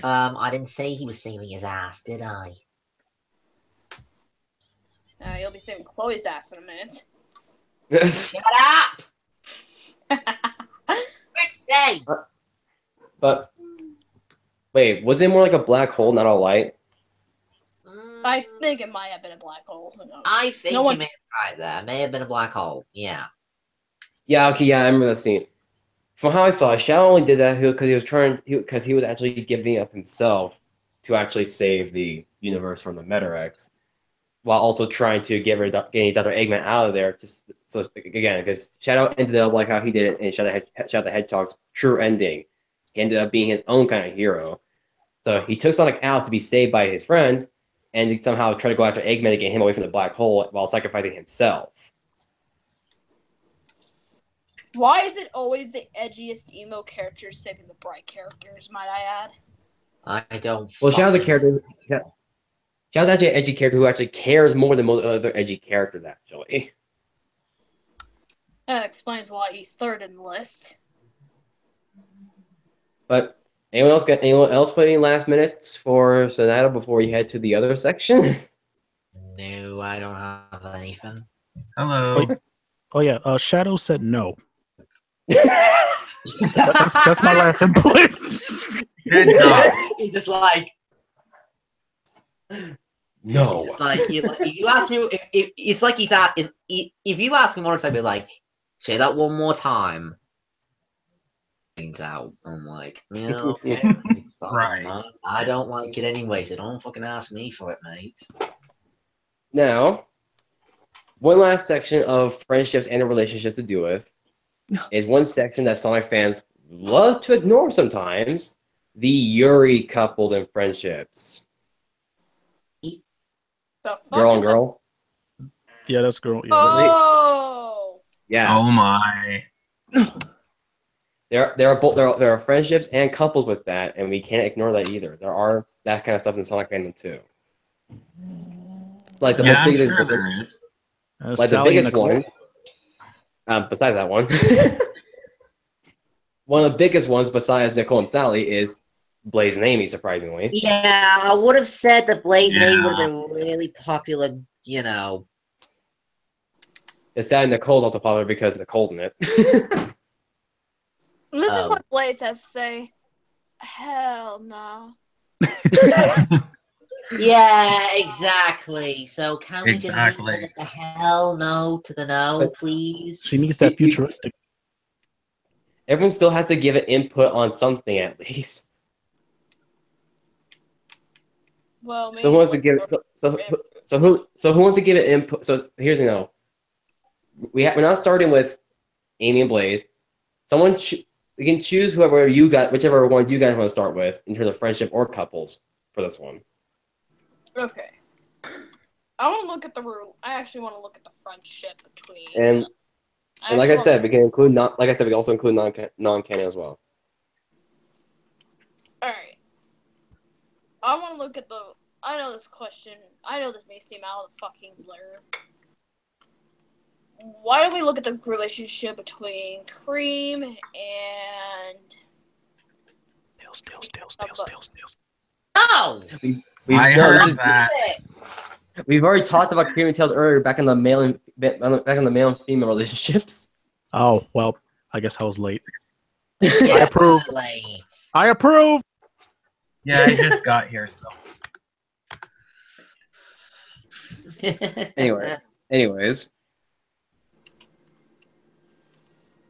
I didn't say he was saving his ass, did I? You'll be saving Chloe's ass in a minute. Shut up! Say. But wait, was it more like a black hole, not a light? I think it might have been a black hole. Who knows? I think No one- you may have right there. May have been a black hole. Yeah. Yeah, okay, yeah, I remember that scene. From how I saw it, Shadow only did that because he was actually giving up himself to actually save the universe from the Metarex, while also trying to getting Dr. Eggman out of there. Just so again, because Shadow ended up like how he did it in Shadow the Hedgehog's true ending. He ended up being his own kind of hero. So he took Sonic out to be saved by his friends, and he somehow tried to go after Eggman to get him away from the black hole while sacrificing himself. Why is it always the edgiest emo characters saving the bright characters, might I add? I don't. Well, Shadow's a fucking- character. Shadow's actually an edgy character who actually cares more than most other edgy characters, actually. That explains why he's third in the list. But anyone else put any last minutes for Sonata before we head to the other section? No, I don't have anything. Hello. Oh yeah, Shadow said no. That's my last input. Good job. He's just like. No. It's like if you ask me, if it's like he's at is if you ask him one time, be like, say that one more time. Things out. I'm like, yeah, okay, fine, Right. man. I don't like it anyway, so don't fucking ask me for it, mate. Now, one last section of friendships and relationships to deal with is one section that Sonic fans love to ignore sometimes: the Yuri coupled and friendships. The fuck Girl on is girl. Yeah, that's girl. Yeah, Oh! Yeah. Oh my. There are friendships and couples with that, and we can't ignore that either. There are that kind of stuff in Sonic fandom too. Like the Yeah, most I'm biggest, sure there is. like the Sally and biggest Nicole. one. Besides that one, one of the biggest ones besides Nicole and Sally is Blaze and Amy. Surprisingly, Yeah, I would have said that Blaze and Amy would Yeah. have been really popular. You know, it's sad Nicole's also popular because Nicole's in it. This is what Blaze has to say. Hell no. yeah, exactly. So can we just Exactly. leave it at the hell no to the no, please? She needs that futuristic. Everyone still has to give an input on something at least. Well, So who wants to give so who wants to give it input? So here's we're not starting with Amy and Blaze. We can choose whichever one you guys want to start with in terms of friendship or couples for this one. Okay. I want to look at I actually want to look at the friendship between. And like I said, we can include we can also include non-canon as well. Alright. I want to look at I know this question. I know this may seem out of the fucking blur. Why don't we look at the relationship between Cream and... Tails. No! I heard that. We've already talked about Cream and Tails earlier back in the male and female relationships. Oh well, I guess I was late. I approve. Late. I approve. Yeah, I just got here, so. Anyways.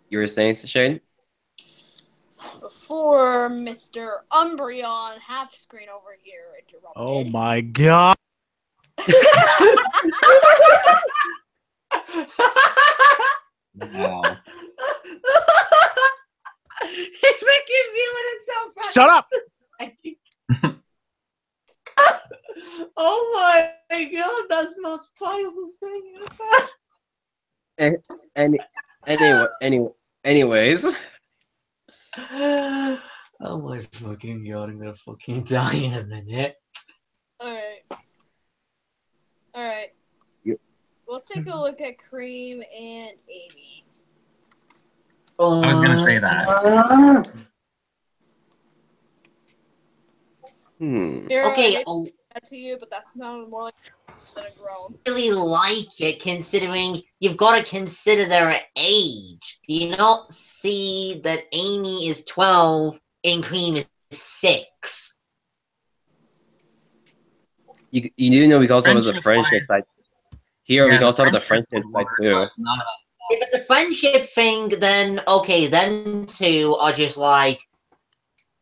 You were saying, Shane? Before Mr. Umbreon half screen over here interrupted. Oh my god. Wow. He's making me with himself. Shut up. Oh my god, that's the most priceless thing. Anyways. Oh my fucking god, I'm gonna fucking die in a minute. Alright. Yep. Let's take a look at Cream and Amy. I was gonna say that. Here, Okay, I gave that to you, but that's not more like than a grown. really like it considering you've got to consider their age. Do you not see that Amy is 12 and Cream is 6? You do know we can also have the Friendship-wise- friendship side. Here we Yeah, can also have the friendship friendship side was too. not If it's a friendship thing, then okay, then two are just like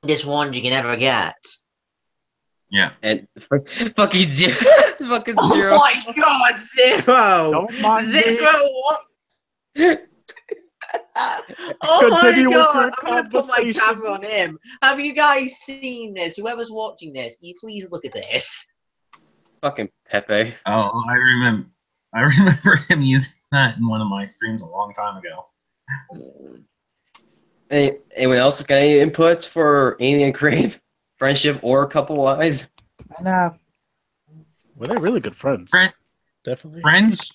this one you can never get. Yeah. And fucking zero. Fucking Oh zero. my god, Zero! Don't mind me. Zero, what? Oh Continue my with god, your I'm gonna put my conversation. camera on him. Have you guys seen this? Whoever's watching this, you please look at this. Fucking Pepe. Oh, I remember. I remember him using that in one of my streams a long time ago. Anyone else got any inputs for Amy and Cream? Friendship or couple wise? I know. Well, they're really good friends. Friend, Definitely.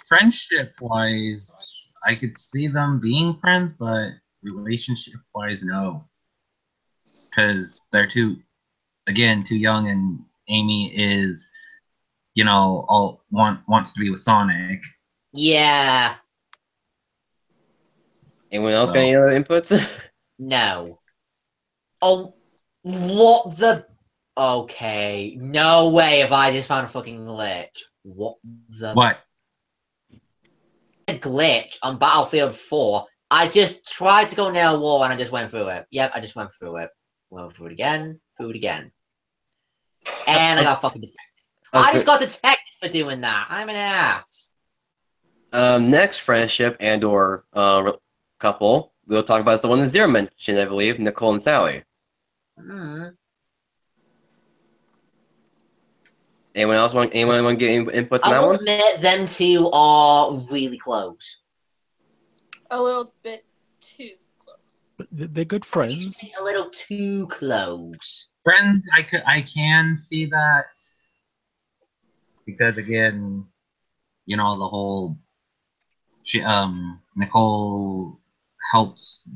friendship wise, I could see them being friends, but relationship wise, no, because they're too young, and Amy is, wants to be with Sonic. Yeah, Anyone else So- got any other inputs? no. Oh, what the? Okay, no way have I just found a fucking glitch. What the? What? A glitch on Battlefield 4. I just tried to go near a wall and I just went through it. Yep, I just went through it. Went through it again, And I got fucking detected. I just got detected for doing that. I'm an ass. Next friendship and/or couple we'll talk about is the one that Zero mentioned, I believe, Nicole and Sally. Anyone want to get input on I that will one? admit them two are really close. A little bit too close. But they're good friends. A little too close. Friends, I can see that, because again, the whole Nicole helps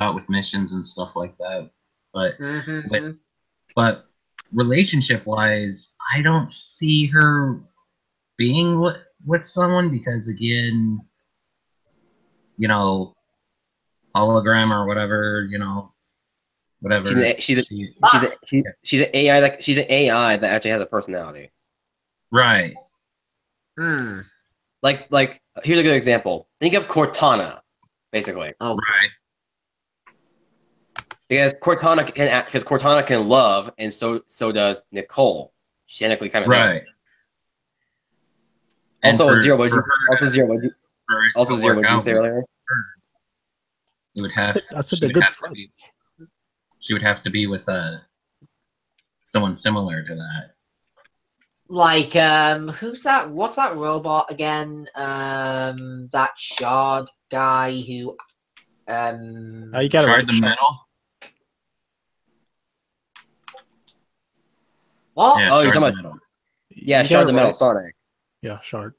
out with missions and stuff like that, but Mm-hmm. but relationship wise, I don't see her being with someone, because again, hologram or whatever, whatever. She's an AI she's an AI that actually has a personality. Right. Hmm. Like here's a good example. Think of Cortana, basically. Oh, Right. Because Cortana can love, and so does Nicole. She technically kind of Right. Also, And Zero. for her What did you say earlier? It would have. I said she they're would good have to be- friends. She would have to be with someone similar to that. like who's that? What's that robot again? That shard guy who You got it right. Shard the metal. what? Yeah, Oh, you're Shard talking the metal. Yeah, You got Shard it the Metal right. Sonic. Yeah, Shard.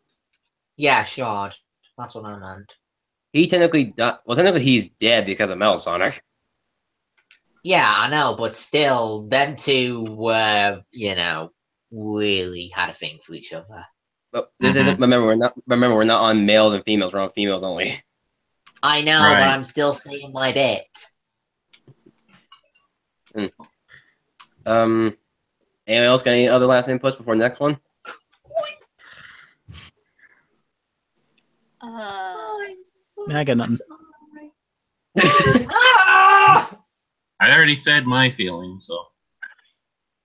Yeah, shard. That's what I meant. He technically he's dead because of Metal Sonic. Yeah, I know, but still, them two were, really had a thing for each other. But this isn't. Remember, we're not on males and females. We're on females only. I know, Right. but I'm still saying my bit. Anyone else got any other last inputs before next one? I got nothing. Ah! I already said my feelings, so.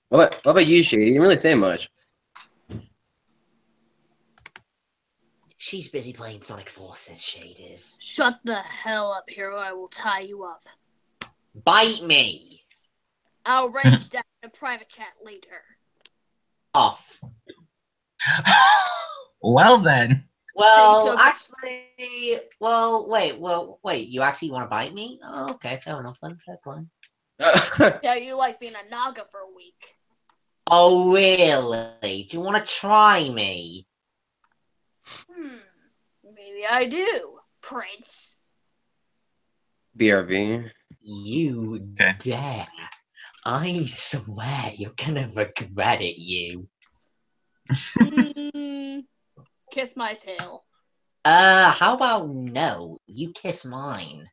What about you, Shady? You didn't really say much. She's busy playing Sonic Forces, Shade is. Shut the hell up, hero. I will tie you up. Bite me! I'll arrange that in a private chat later. Off. Well then. Well, Take actually, wait, you actually want to bite me? Oh, okay, fair enough then, fair play. Yeah, you like being a Naga for a week. Oh, really? Do you want to try me? Maybe I do, Prince. BRB. You Okay. dare. I swear you're gonna regret it, you. Kiss my tail. How about no? You kiss mine.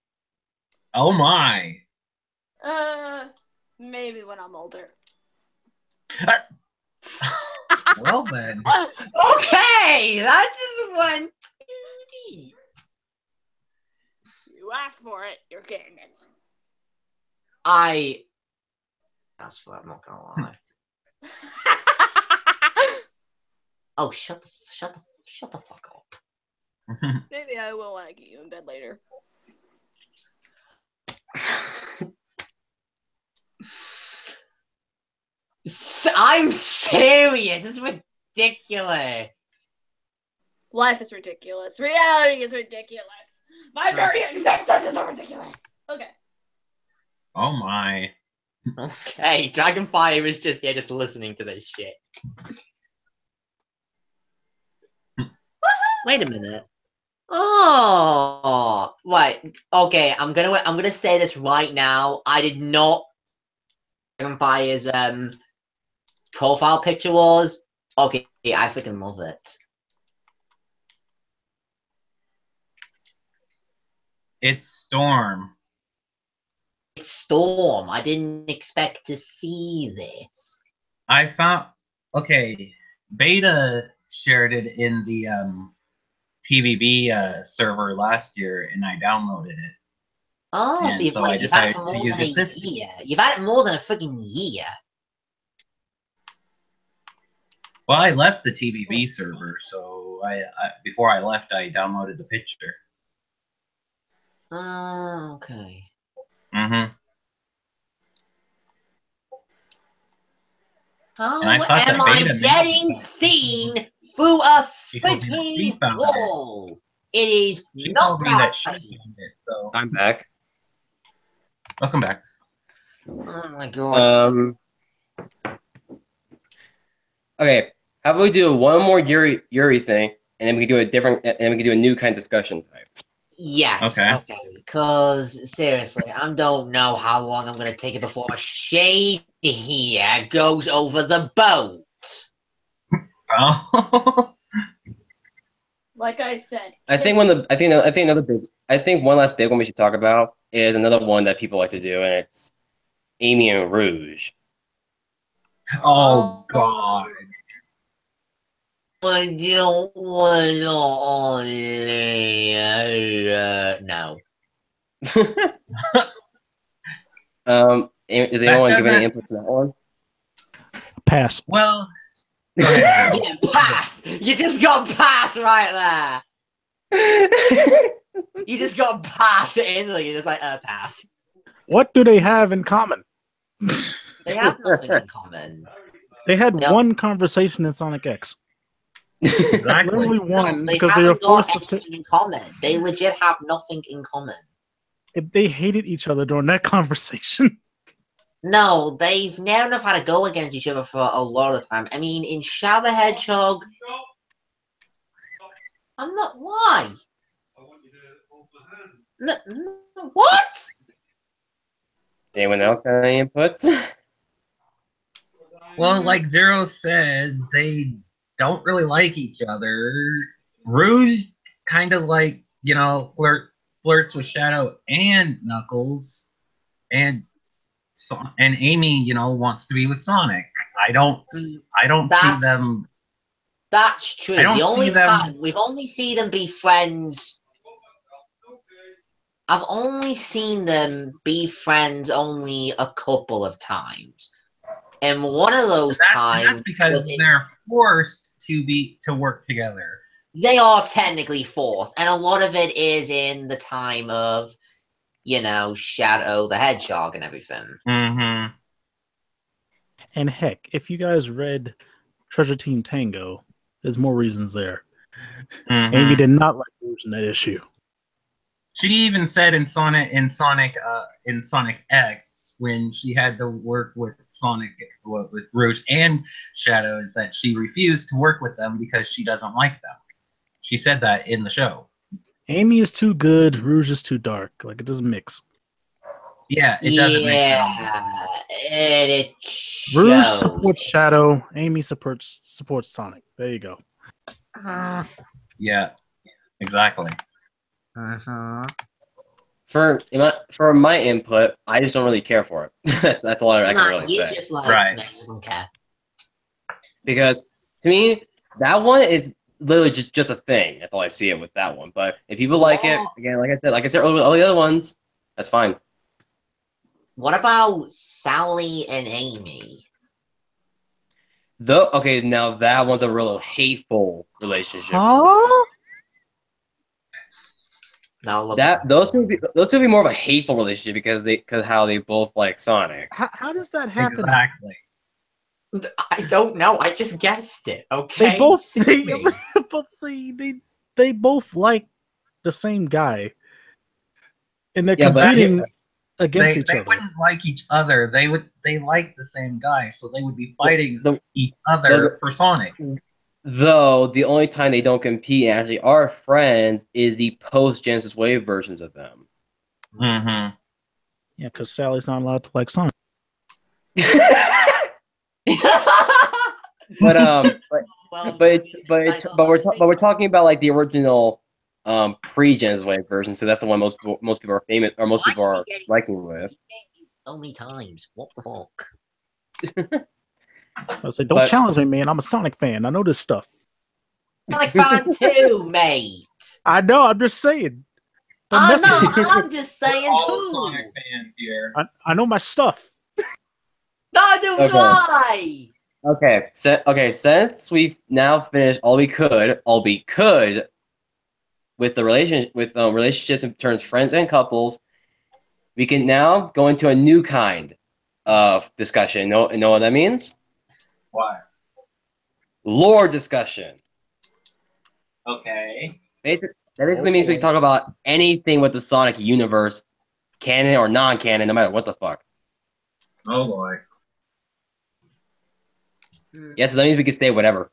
Oh my. Maybe when I'm older. Well then. Okay, that just went too deep. You asked for it, you're getting it. That's what I'm not gonna lie. Oh, shut the fuck up. Maybe I will when I get you in bed later. I'm serious. This is ridiculous. Life is ridiculous. Reality is ridiculous. My very existence is ridiculous. Okay. Oh my. Okay, Dragonfire is just here, just listening to this shit. Wait a minute. Oh, right. Okay, I'm gonna say this right now. I did not. Dragonfire's profile picture was okay. I freaking love it. It's Storm. It's Storm. I didn't expect to see this. I found okay. Beta shared it in the TVB server last year, and I downloaded it. Oh, And so you've, so wait, I you've had it decided for to more use than it a this year. You've had it more than a freaking year. Well, I left the TVB server, so I before I left, I downloaded the picture. Oh, okay. Mm-hmm. How And I thought am that I beta getting seen through a She told me that she freaking found it. wall? It is She not told me that she right. found it, so I'm back. welcome back. Oh my god. Okay. How about we do one more Yuri thing, and then we can do a different, and then we can do a new kind of discussion type. Yes, Okay. okay. Because, seriously, I don't know how long I'm going to take it before a shade here goes over the boat. Oh. Like I said. I think one last big one we should talk about is another one that people like to do, and it's Amy and Rouge. Oh God. I don't want to. No. Is anyone giving any inputs to that one? Pass. Well, go ahead, Joe. Yeah, pass! You just got pass right there! You just got pass instantly. You're just like, pass. What do they have in common? They have nothing in common. They had Yep. one conversation in Sonic X. Exactly. Literally one, No, because they were haven't got forced to sit. anything in common. They legit have nothing in common. They hated each other during that conversation. No, they've never had to go against each other for a lot of time. I mean, in Shadow the Hedgehog, I'm not. Why? No, what? Anyone else got any inputs? Well, like Zero said, they don't really like each other. Rouge kind of like, flirts with Shadow and Knuckles, and Amy, wants to be with Sonic. I don't see them. That's true. I don't The only see them- time we've only seen them be friends. I've only seen them be friends only a couple of times. And one of those times That's because they're forced to work together. They are technically forced, and a lot of it is in the time of, Shadow the Hedgehog and everything. Mm-hmm. And heck, if you guys read Treasure Team Tango, there's more reasons there. Mm-hmm. Amy did not like Rouge in that issue. She even said in Sonic X, when she had to work with with Rouge and Shadows, that she refused to work with them because she doesn't like them. She said that in the show. Amy is too good, Rouge is too dark. Like, it doesn't mix. Yeah, it doesn't make sense. Yeah, and it Rouge shows. supports Shadow, Amy supports Sonic. There you go. Yeah, exactly. Uh-huh. For my input, I just don't really care for it. That's all I can really say. Just like, Right. no, you don't care. Because to me, that one is literally just a thing. That's all I see it with that one. But if people like it, again, like I said, all the other ones, that's fine. What about Sally and Amy? Okay, now that one's a real hateful relationship. Huh? Now Those two would be more of a hateful relationship because how they both like Sonic. How does that happen? Exactly. I don't know. I just guessed it. Okay. They both Sue me. but see they both like the same guy, and they're competing against each They other. wouldn't like each other. They like the same guy, so they would be fighting each other for Sonic. Though the only time they don't compete and actually are friends is the post Genesis Wave versions of them. Mm-hmm. Yeah, because Sally's not allowed to like Sonic. But Well, we're talking about like the original pre Genesis Wave version, so that's the one most people are famous or most people are liking with. So many times. What the fuck? I say, don't challenge me, man. I'm a Sonic fan. I know this stuff. Sonic fan too, mate. I know. I'm just saying. I'm just saying All too. Sonic fans here. I know my stuff. No, do I. Okay, since we've now finished all we could with the relationships in terms of friends and couples, we can now go into a new kind of discussion. Know what that means? What? Lore discussion. Okay. That basically means we can talk about anything with the Sonic universe, canon or non-canon, no matter what the fuck. Oh boy. Yeah, so that means we can say whatever.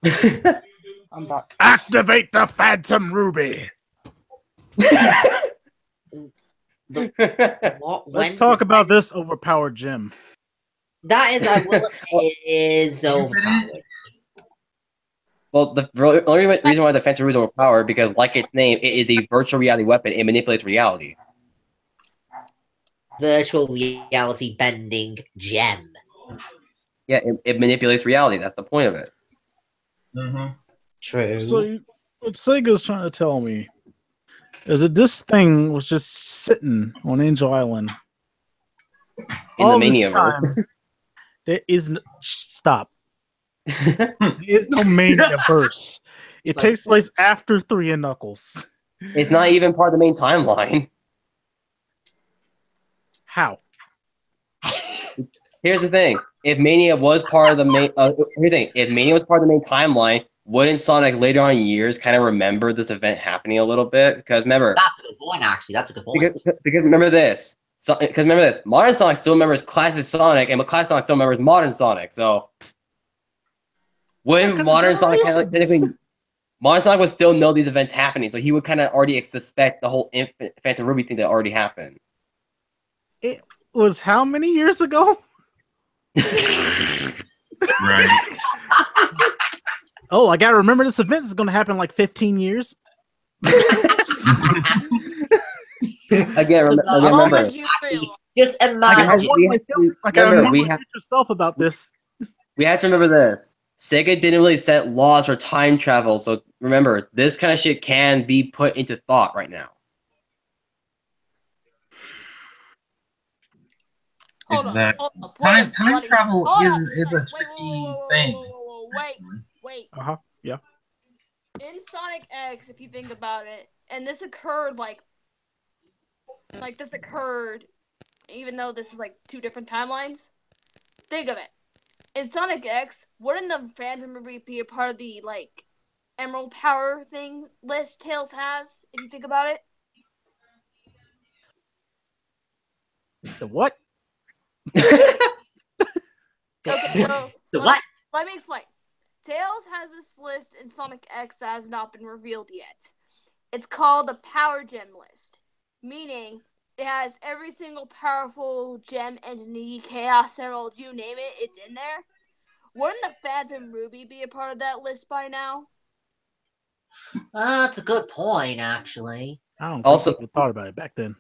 I'm back. Activate the Phantom Ruby. Let's talk about this overpowered gem. That is, I will admit, it is overpowered. Well, the only reason why the Phantom Ruby is overpowered because, like its name, it is a virtual reality weapon. It manipulates reality. Virtual reality bending gem. Yeah, it manipulates reality. That's the point of it. Mm-hmm. True. So, what Sega's trying to tell me is that this thing was just sitting on Angel Island. In the Mania-verse. There is no... Stop. There is no Mania-verse. It takes place after 3 and Knuckles. It's not even part of the main timeline. How? Here's the thing: if Mania was part of the main, here's the thing: if Mania was part of the main timeline, wouldn't Sonic later on in years kind of remember this event happening a little bit? Because remember, that's a good point. Actually, that's a good point. Because remember this. Because remember this: modern Sonic still remembers classic Sonic, and classic Sonic still remembers modern Sonic. So, wouldn't modern Sonic kind of technically? Modern Sonic would still know these events happening, so he would kind of already suspect the whole Phantom Ruby thing that already happened. It was how many years ago? Right. Oh, I gotta remember this event is gonna happen in like 15 years. Again, remember. Just imagine. We have yourself about this. We have to remember this. Sega didn't really set laws for time travel, so remember, this kind of shit can be put into thought right now. Hold Exactly. up. Time travel is a tricky thing. Wait. Yeah. In Sonic X, if you think about it, and this occurred like this occurred, even though this is like 2 different timelines. Think of it. In Sonic X, wouldn't the Phantom Ruby be a part of the like Emerald Power thing list Tails has? If you think about it. The what? Okay, so what? Let me explain. Tails has this list in Sonic X that has not been revealed yet. It's called the Power Gem list, meaning it has every single powerful gem, entity, chaos emerald, you name it, it's in there. Wouldn't the Phantom Ruby be a part of that list by now? That's a good point, actually. I don't Also, think people thought about it back then.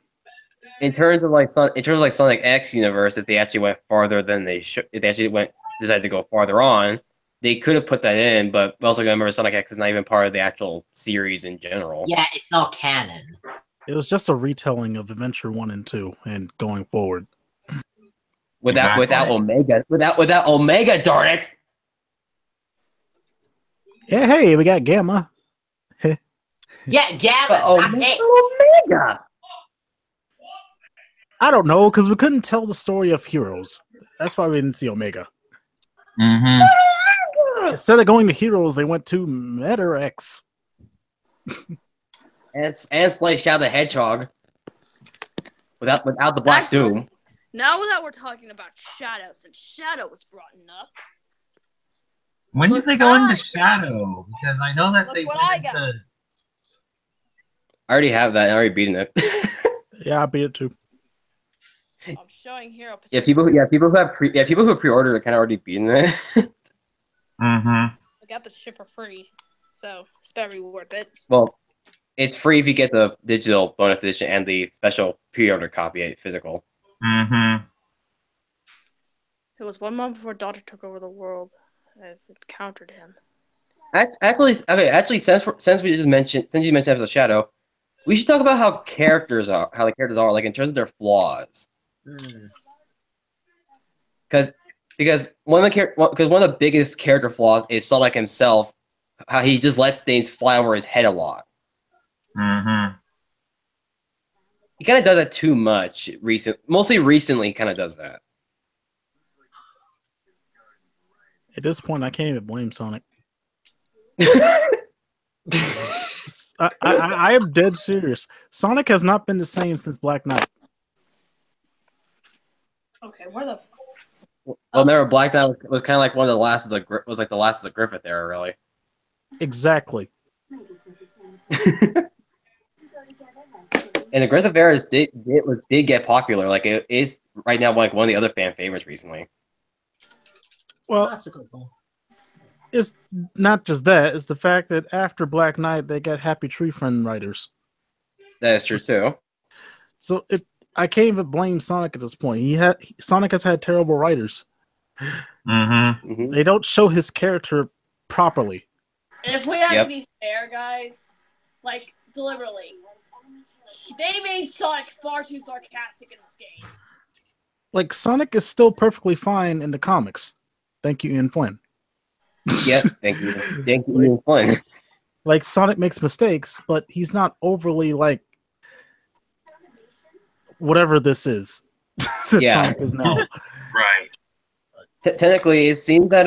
In terms of like Sonic X universe, if they actually went farther than they should, if they actually decided to go farther on, they could have put that in, but we also got to remember Sonic X is not even part of the actual series in general. Yeah, it's not canon. It was just a retelling of Adventure 1 and 2 and going forward. Without Exactly. Omega, without Omega, darn it! Yeah, hey, we got Gamma. Yeah, Gamma, But that's it. Omega. I don't know, because we couldn't tell the story of Heroes. That's why we didn't see Omega. Mm-hmm. Instead of going to Heroes, they went to Meta X. And Slice Shadow the Hedgehog. Without the Black Actually, Doom. Now that we're talking about Shadow, since Shadow was brought up, When Look did they go what I- into Shadow? Because I know that Look they what went I got. into. I already have that. I already beaten it. Yeah, I beat it too. I'm showing Hero Yeah, Pacific. people who pre-ordered it kind of already beaten it. Mm-hmm. I got the ship for free, so it's better be worth it. Well, it's free if you get the digital bonus edition and the special pre-order copy physical. Mm-hmm. It was 1 month before Daughter took over the world. I've encountered him. Actually, since you mentioned Episode of Shadow, we should talk about how the characters are, like in terms of their flaws. Because one of the biggest character flaws is Sonic himself, how he just lets things fly over his head a lot. Mm-hmm. He kind of does that too much. Mostly recently, he kind of does that. At this point, I can't even blame Sonic. I am dead serious. Sonic has not been the same since Black Knight. Okay, where the... Well, remember, Black Knight was kind of like one of the last of the Griffith era, really. Exactly. And the Griffith era did get popular. Like it is right now, like one of the other fan favorites recently. Well, That's a good one. it's not just that. It's the fact that after Black Knight, they got Happy Tree Friend writers. That is true too. So I can't even blame Sonic at this point. Sonic has had terrible writers. Mm-hmm. Mm-hmm. They don't show his character properly. If we have Yep. to be fair, guys, like, deliberately, they made Sonic far too sarcastic in this game. Like, Sonic is still perfectly fine in the comics. Thank you, Ian Flynn. Yes, thank you, Ian Flynn. Like, Sonic makes mistakes, but he's not overly, like, whatever this is that Yeah. Sonic is now. Right. Technically, it seems that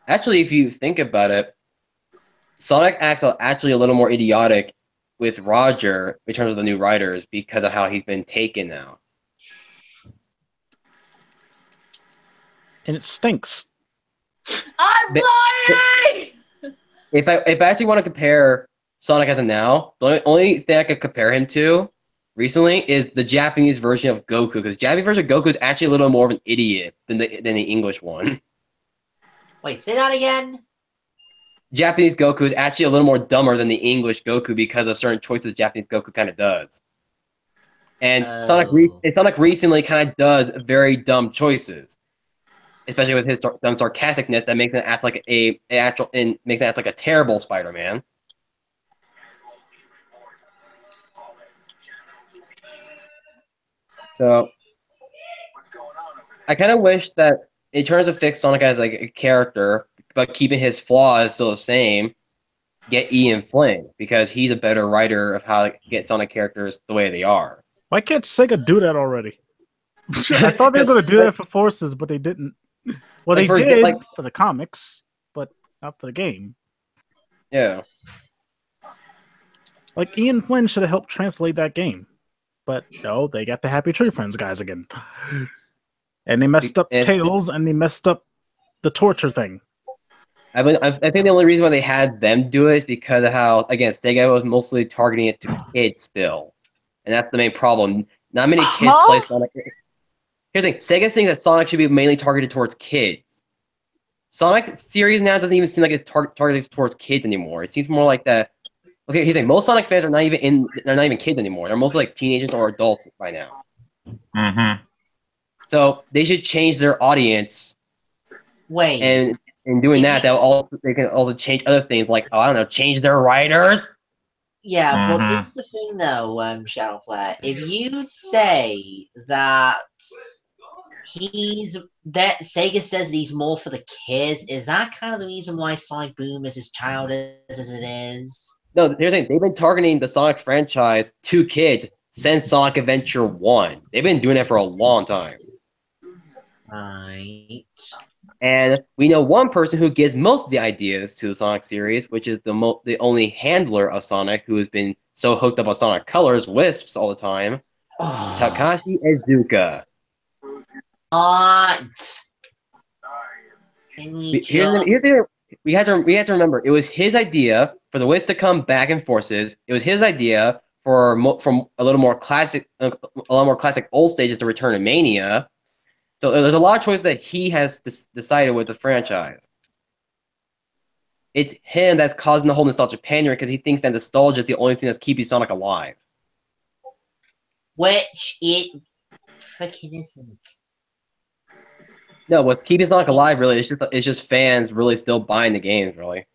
actually, if you think about it, Sonic acts actually a little more idiotic with Roger in terms of the new writers because of how he's been taken now. And it stinks. I'm But- lying! If I actually want to compare Sonic as of now, the only thing I could compare him to recently is the Japanese version of Goku, because Japanese version of Goku is actually a little more of an idiot than the English one. Wait, say that again? Japanese Goku is actually a little more dumber than the English Goku because of certain choices Japanese Goku kind of does. And Sonic recently kind of does very dumb choices, especially with his dumb sarcasticness that makes it act like makes it act like a terrible Spider-Man. So I kind of wish that in terms of fix Sonic as like a character, but keeping his flaws still the same, get Ian Flynn, because he's a better writer of how to get Sonic characters the way they are. Why can't Sega do that already? I thought they were going to do that for Forces, but they didn't. Well, Like, they for did like- for the comics, but not for the game. Yeah. Like, Ian Flynn should have helped translate that game. But no, they got the Happy Tree Friends guys again. And they messed up And- Tails, and they messed up the torture thing. I think the only reason why they had them do it is because of how, again, Sega was mostly targeting it to kids still. And that's the main problem. Not many kids play Sonic. Here's the thing, Sega thinks that Sonic should be mainly targeted towards kids. Sonic series now doesn't even seem like it's targeted towards kids anymore. It seems more like that. Okay, here's the thing, most Sonic fans are not even kids anymore. They're mostly like teenagers or adults by now. Mm-hmm. So they should change their audience Wait. And in doing that, they can also change other things, like, I don't know, change their writers. Yeah, but Mhm. this is the thing, though, Shadowflare. If you say that that Sega says that he's more for the kids, is that kind of the reason why Sonic Boom is as childish as it is? No, here's the thing. They've been targeting the Sonic franchise to kids since Sonic Adventure 1. They've been doing it for a long time. Right. And we know one person who gives most of the ideas to the Sonic series, which is the only handler of Sonic who has been so hooked up on Sonic Colors, Wisps all the time, Takashi Iizuka. What? Can you Here's the thing. We had to remember, it was his idea for the Wisps to come back in forces. It was his idea from a little more classic old stages to return to Mania. So there's a lot of choices that he has decided with the franchise. It's him that's causing the whole nostalgia pandering because he thinks that nostalgia is the only thing that's keeping Sonic alive. Which it freaking isn't. No, what's keeping Sonic alive really is just fans really still buying the games, really.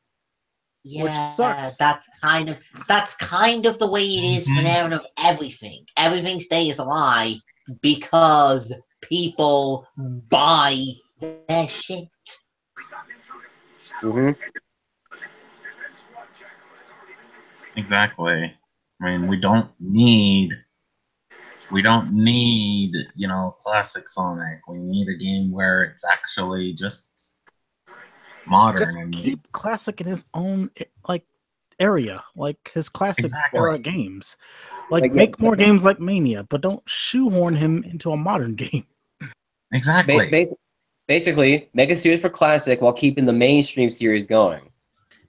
Yeah, Which sucks. that's kind of the way it is for now of everything. Everything stays alive because people buy their shit. Mm-hmm. Exactly. I mean, we don't need, classic Sonic. We need a game where it's actually just modern Just and keep classic in his own area, like his classic Exactly. era games. Like Like, make more games like Mania, but don't shoehorn him into a modern game. exactly. Basically, make a series for classic while keeping the mainstream series going.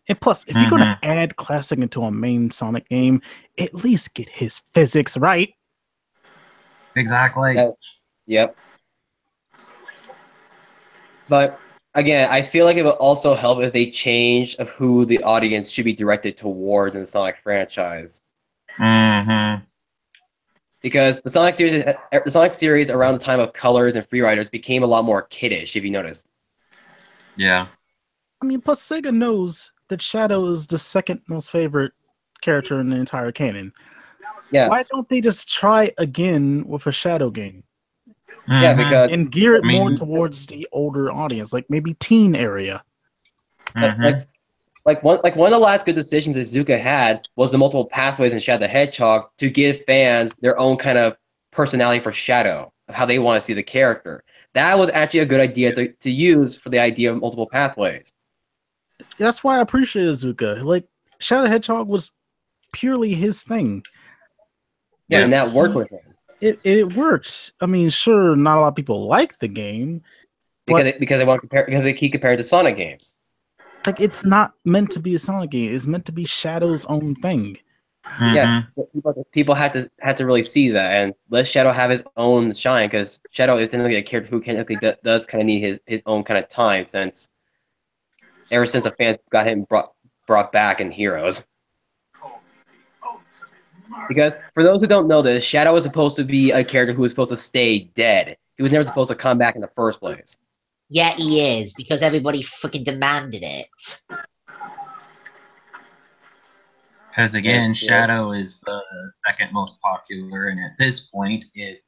And plus, if you're gonna add classic into a main Sonic game, at least get his physics right. Exactly. Yep. But again, I feel like it would also help if they changed of who the audience should be directed towards in the Sonic franchise. Mm-hmm. Because the Sonic series around the time of Colors and Free Riders became a lot more kiddish, if you noticed. Yeah. I mean, plus Sega knows that Shadow is the second most favorite character in the entire canon. Yeah. Why don't they just try again with a Shadow game? Yeah, because and gear it more towards the older audience, like maybe teen area. Like one of the last good decisions Iizuka had was the multiple pathways in Shadow the Hedgehog to give fans their own kind of personality for Shadow, of how they want to see the character. That was actually a good idea to use for the idea of multiple pathways. That's why I appreciate Iizuka. Like Shadow the Hedgehog was purely his thing. Yeah, and that worked with him. It works. I mean, sure, not a lot of people like the game because they want to compare, because they keep comparing to Sonic games. Like it's not meant to be a Sonic game. It's meant to be Shadow's own thing. Yeah, people had to really see that and let Shadow have his own shine, because Shadow is definitely a character who does kind of need his own kind of time ever since the fans got him brought back in Heroes. Because for those who don't know this, Shadow was supposed to be a character who was supposed to stay dead. He was never supposed to come back in the first place. Yeah, he is, because everybody freaking demanded it. Because again, Shadow is the second most popular, and at this point, if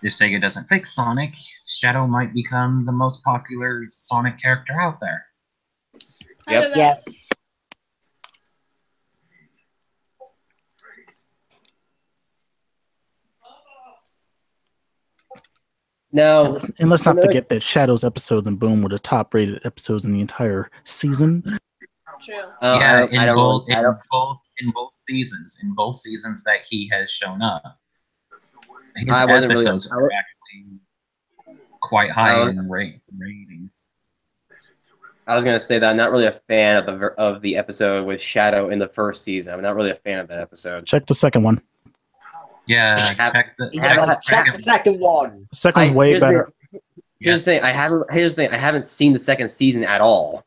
Sega doesn't fix Sonic, Shadow might become the most popular Sonic character out there. Yep. Yes. Now, and let's not forget that Shadow's episodes in Boom were the top-rated episodes in the entire season. True. Yeah, in both seasons that he has shown up, his episodes are actually quite high in ratings. I was gonna say that I'm not really a fan of the episode with Shadow in the first season. I'm not really a fan of that episode. Check the second one. Yeah, check the second one. The second one's way better. Here's the thing. I haven't seen the second season at all.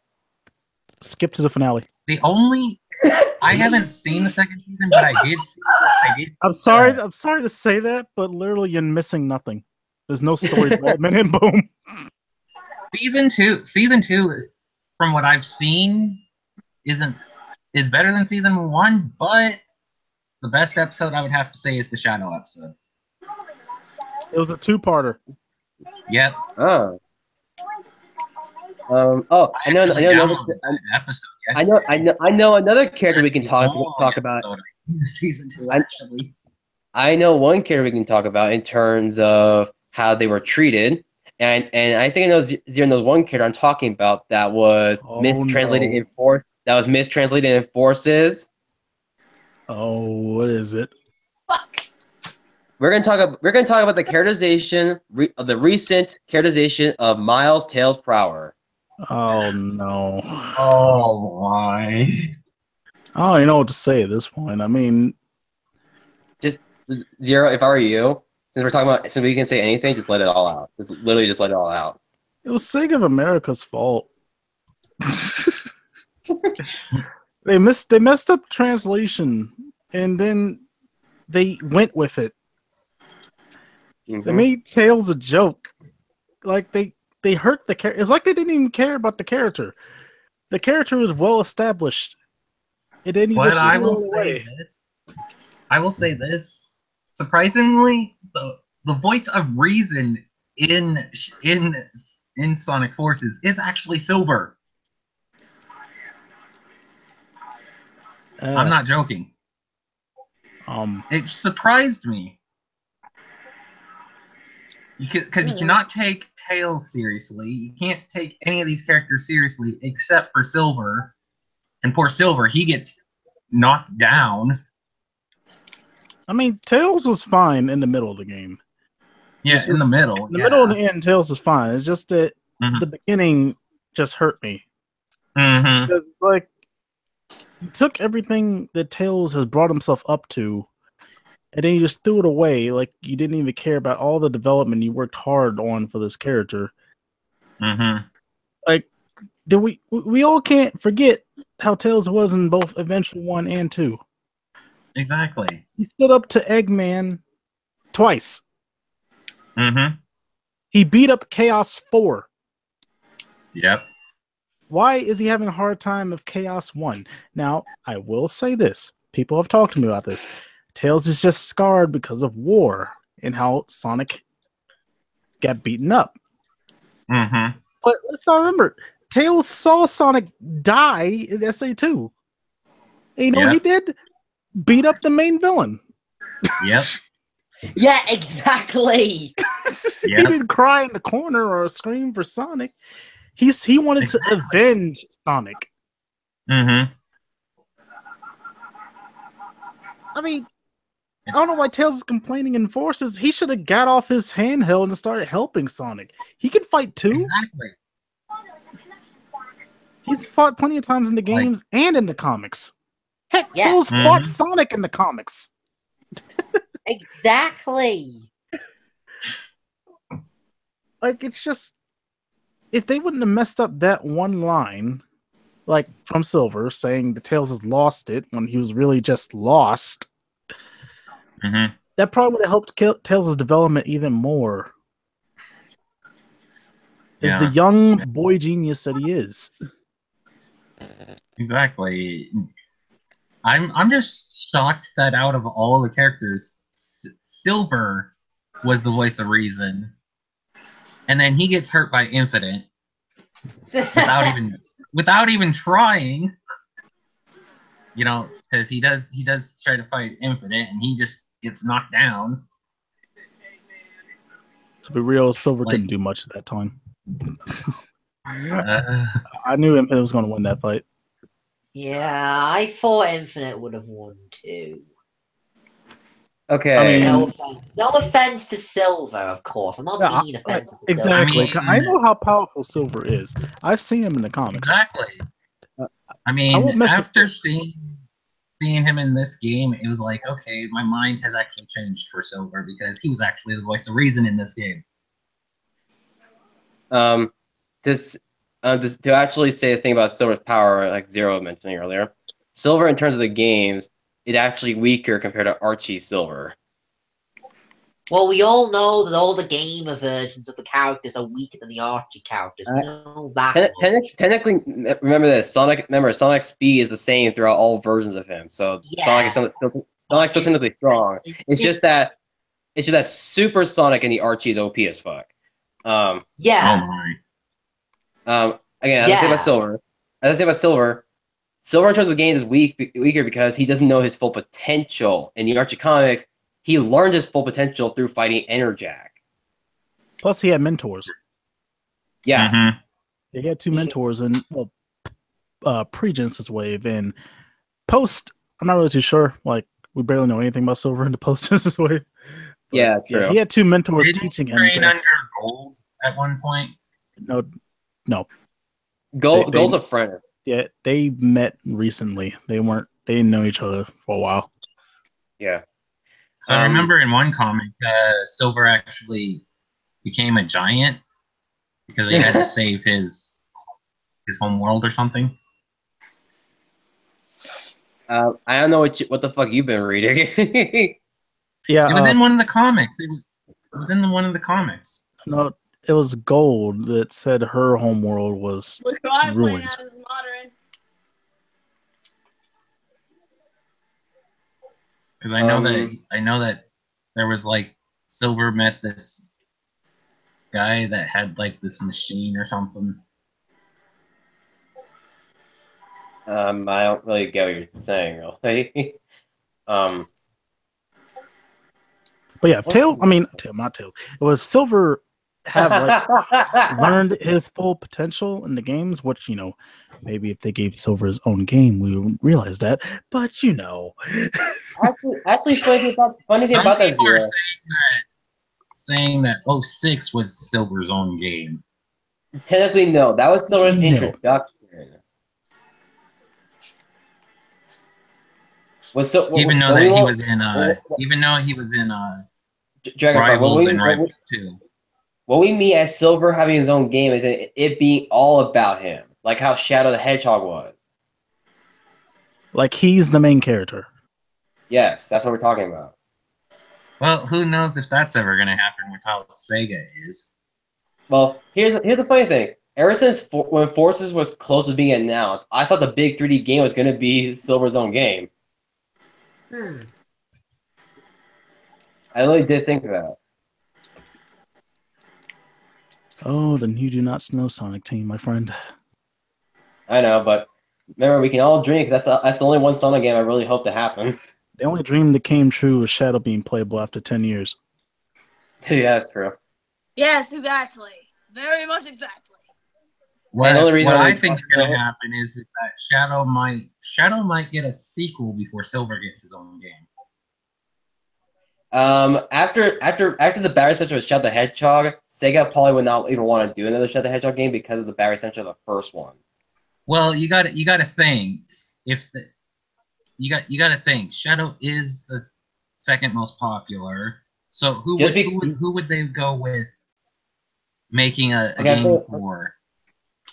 Skip to the finale. I haven't seen the second season, but I did. I'm sorry to say that, but literally you're missing nothing. There's no story development in Boom. Season two, from what I've seen, is better than season one, but the best episode I would have to say is the Shadow episode. It was a two-parter. Yep. Oh. I know another episode. I know another character we can talk about. Season two, actually. I know one character we can talk about in terms of how they were treated, and I think I know Zero knows one character I'm talking about that was mistranslated in Force. That was mistranslated in Forces. Oh, what is it? We're gonna talk about the characterization, the recent characterization of Miles Tails Prower. Oh no! Oh my! I don't even know what to say at this point. I mean, just Zero. If I were you, since we can say anything, just let it all out. Just let it all out. It was Sega of America's fault. They messed up translation, and then they went with it. They made Tails a joke. Like they hurt the character. It's like they didn't even care about the character. The character was well established. It didn't. But I will say this. Surprisingly, the voice of reason in Sonic Forces is actually Silver. I'm not joking. It surprised me. Because you cannot take Tails seriously. You can't take any of these characters seriously except for Silver. And poor Silver, he gets knocked down. I mean, Tails was fine in the middle of the game. Yeah, in the middle. In the middle and the end, Tails was fine. It's just that the beginning just hurt me. Because, like, you took everything that Tails has brought himself up to, and then you just threw it away. Like, you didn't even care about all the development you worked hard on for this character. Like, we all can't forget how Tails was in both Adventure 1 and 2. Exactly. He stood up to Eggman twice. He beat up Chaos 4. Yep. Why is he having a hard time of Chaos 1? Now, I will say this. People have talked to me about this. Tails is just scarred because of war and how Sonic got beaten up. But let's not remember, Tails saw Sonic die in SA2. And you know what he did? Beat up the main villain. Yep. Yeah, exactly. He didn't cry in the corner or scream for Sonic. He wanted to avenge Sonic. I mean, I don't know why Tails is complaining in Forces. He should have got off his handheld and started helping Sonic. He can fight too. Exactly. He's fought plenty of times in the games and in the comics. Heck, Tails fought Sonic in the comics. Exactly. Like, it's just, if they wouldn't have messed up that one line, like from Silver saying the Tails has lost it when he was really just lost, that probably would have helped Tails' development even more. As the young boy genius that he is. Exactly. I'm just shocked that out of all the characters, Silver was the voice of reason, and then he gets hurt by Infinite without even trying. You know, because he does try to fight Infinite, and he just gets knocked down. To be real, Silver couldn't do much at that time. I knew Infinite was going to win that fight. Yeah, I thought Infinite would have won too. Okay. I mean, no offense to Silver, of course. I'm not being offensive to Silver. Exactly. I know how powerful Silver is. I've seen him in the comics. Exactly. I mean, after seeing him in this game, it was like, okay, my mind has actually changed for Silver because he was actually the voice of reason in this game. To actually say a thing about Silver's power, like Zero mentioning earlier, Silver in terms of the games is actually weaker compared to Archie Silver. Well, we all know that all the gamer versions of the characters are weaker than the Archie characters. We know that much. Technically, remember this. Sonic's speed is the same throughout all versions of him. So Yeah. Sonic's still technically strong. It's just that Super Sonic in the Archie is OP as fuck. Yeah. Again, as I say about Silver, Silver in terms of the game is weaker because he doesn't know his full potential. In the Archie comics, he learned his full potential through fighting Enerjack. Plus, he had mentors. Yeah. Mm-hmm. He had 2 mentors in pre-Genesis Wave and post. I'm not really too sure. Like, we barely know anything about Silver in the post-Genesis Wave. But, Yeah, true. Yeah, he had 2 mentors Did teaching he him. train under Gold at one point? No. Gold's a friend. Yeah, they met recently. They didn't know each other for a while. Yeah. So I remember in one comic, Silver actually became a giant because he had to save his home world or something. I don't know what the fuck you've been reading. Yeah, It was in one of the comics. It was in one of the comics. No, it was Gold that said her homeworld was Look who I'm playing ruined. as modern. Because I know that there was like Silver met this guy that had like this machine or something. I don't really get what you're saying, really. But yeah, not Tails. If Silver had like learned his full potential in the games, which maybe if they gave Silver his own game, we would realize that. But actually, funny thing about that People are Zero. saying that 06 was Silver's own game. Technically, no. That was Silver's No. introduction. Even though he was in Dragon Rivals and Rivals 2. What we mean as Silver having his own game is it being all about him, like how Shadow the Hedgehog was. like he's the main character. Yes, that's what we're talking about. Well, who knows if that's ever going to happen with how Sega is. Well, here's the funny thing. Ever since when Forces was close to being announced, I thought the big 3D game was going to be Silver's own game. I really did think that. Oh, then you do not know Sonic Team, my friend. I know, but remember, we can all dream because that's the only one Sonic game I really hope to happen. The only dream that came true was Shadow being playable after 10 years. Yeah, that's true. Yes, exactly. Very much exactly. What I think is going to Shadow- happen is that Shadow might get a sequel before Silver gets his own game. After the Barry Center of Shadow the Hedgehog, Sega probably would not even want to do another Shadow the Hedgehog game because of the Barry Center of the first one. Well, you got to think you got to think Shadow is the second most popular. So who would they go with making a game for?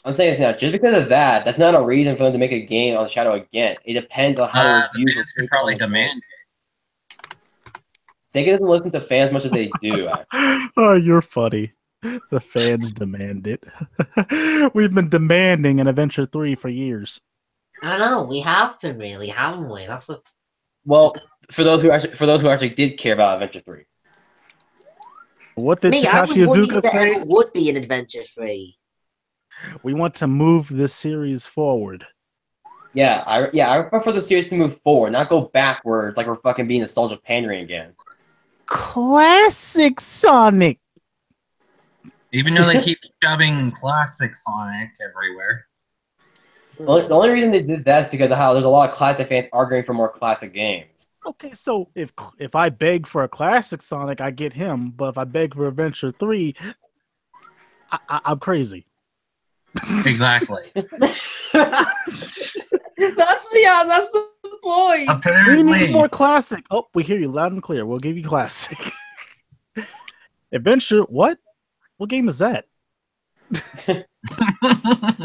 I'm saying this now, just because of that, that's not a reason for them to make a game on Shadow again. It depends on how the reviews fans could probably demand it. Sega doesn't listen to fans as much as they do. Oh, you're funny. The fans demand it. We've been demanding an Adventure 3 for years. I know, we have been really, haven't we? That's the Well, for those who actually did care about Adventure 3. What did me. I Takashi would wonder Iizuka if there say? ever would be an Adventure 3. We want to move this series forward. Yeah, I prefer the series to move forward, not go backwards like we're fucking being nostalgic pandering again. Classic Sonic. Even though they keep shoving classic Sonic everywhere. The only reason they did that is because of how there's a lot of classic fans arguing for more classic games. Okay, so if I beg for a classic Sonic, I get him. But if I beg for Adventure 3, I'm crazy. Exactly. That's the point. Apparently, We need more classic. Oh, we hear you loud and clear. We'll give you classic. Adventure, what? What game is that?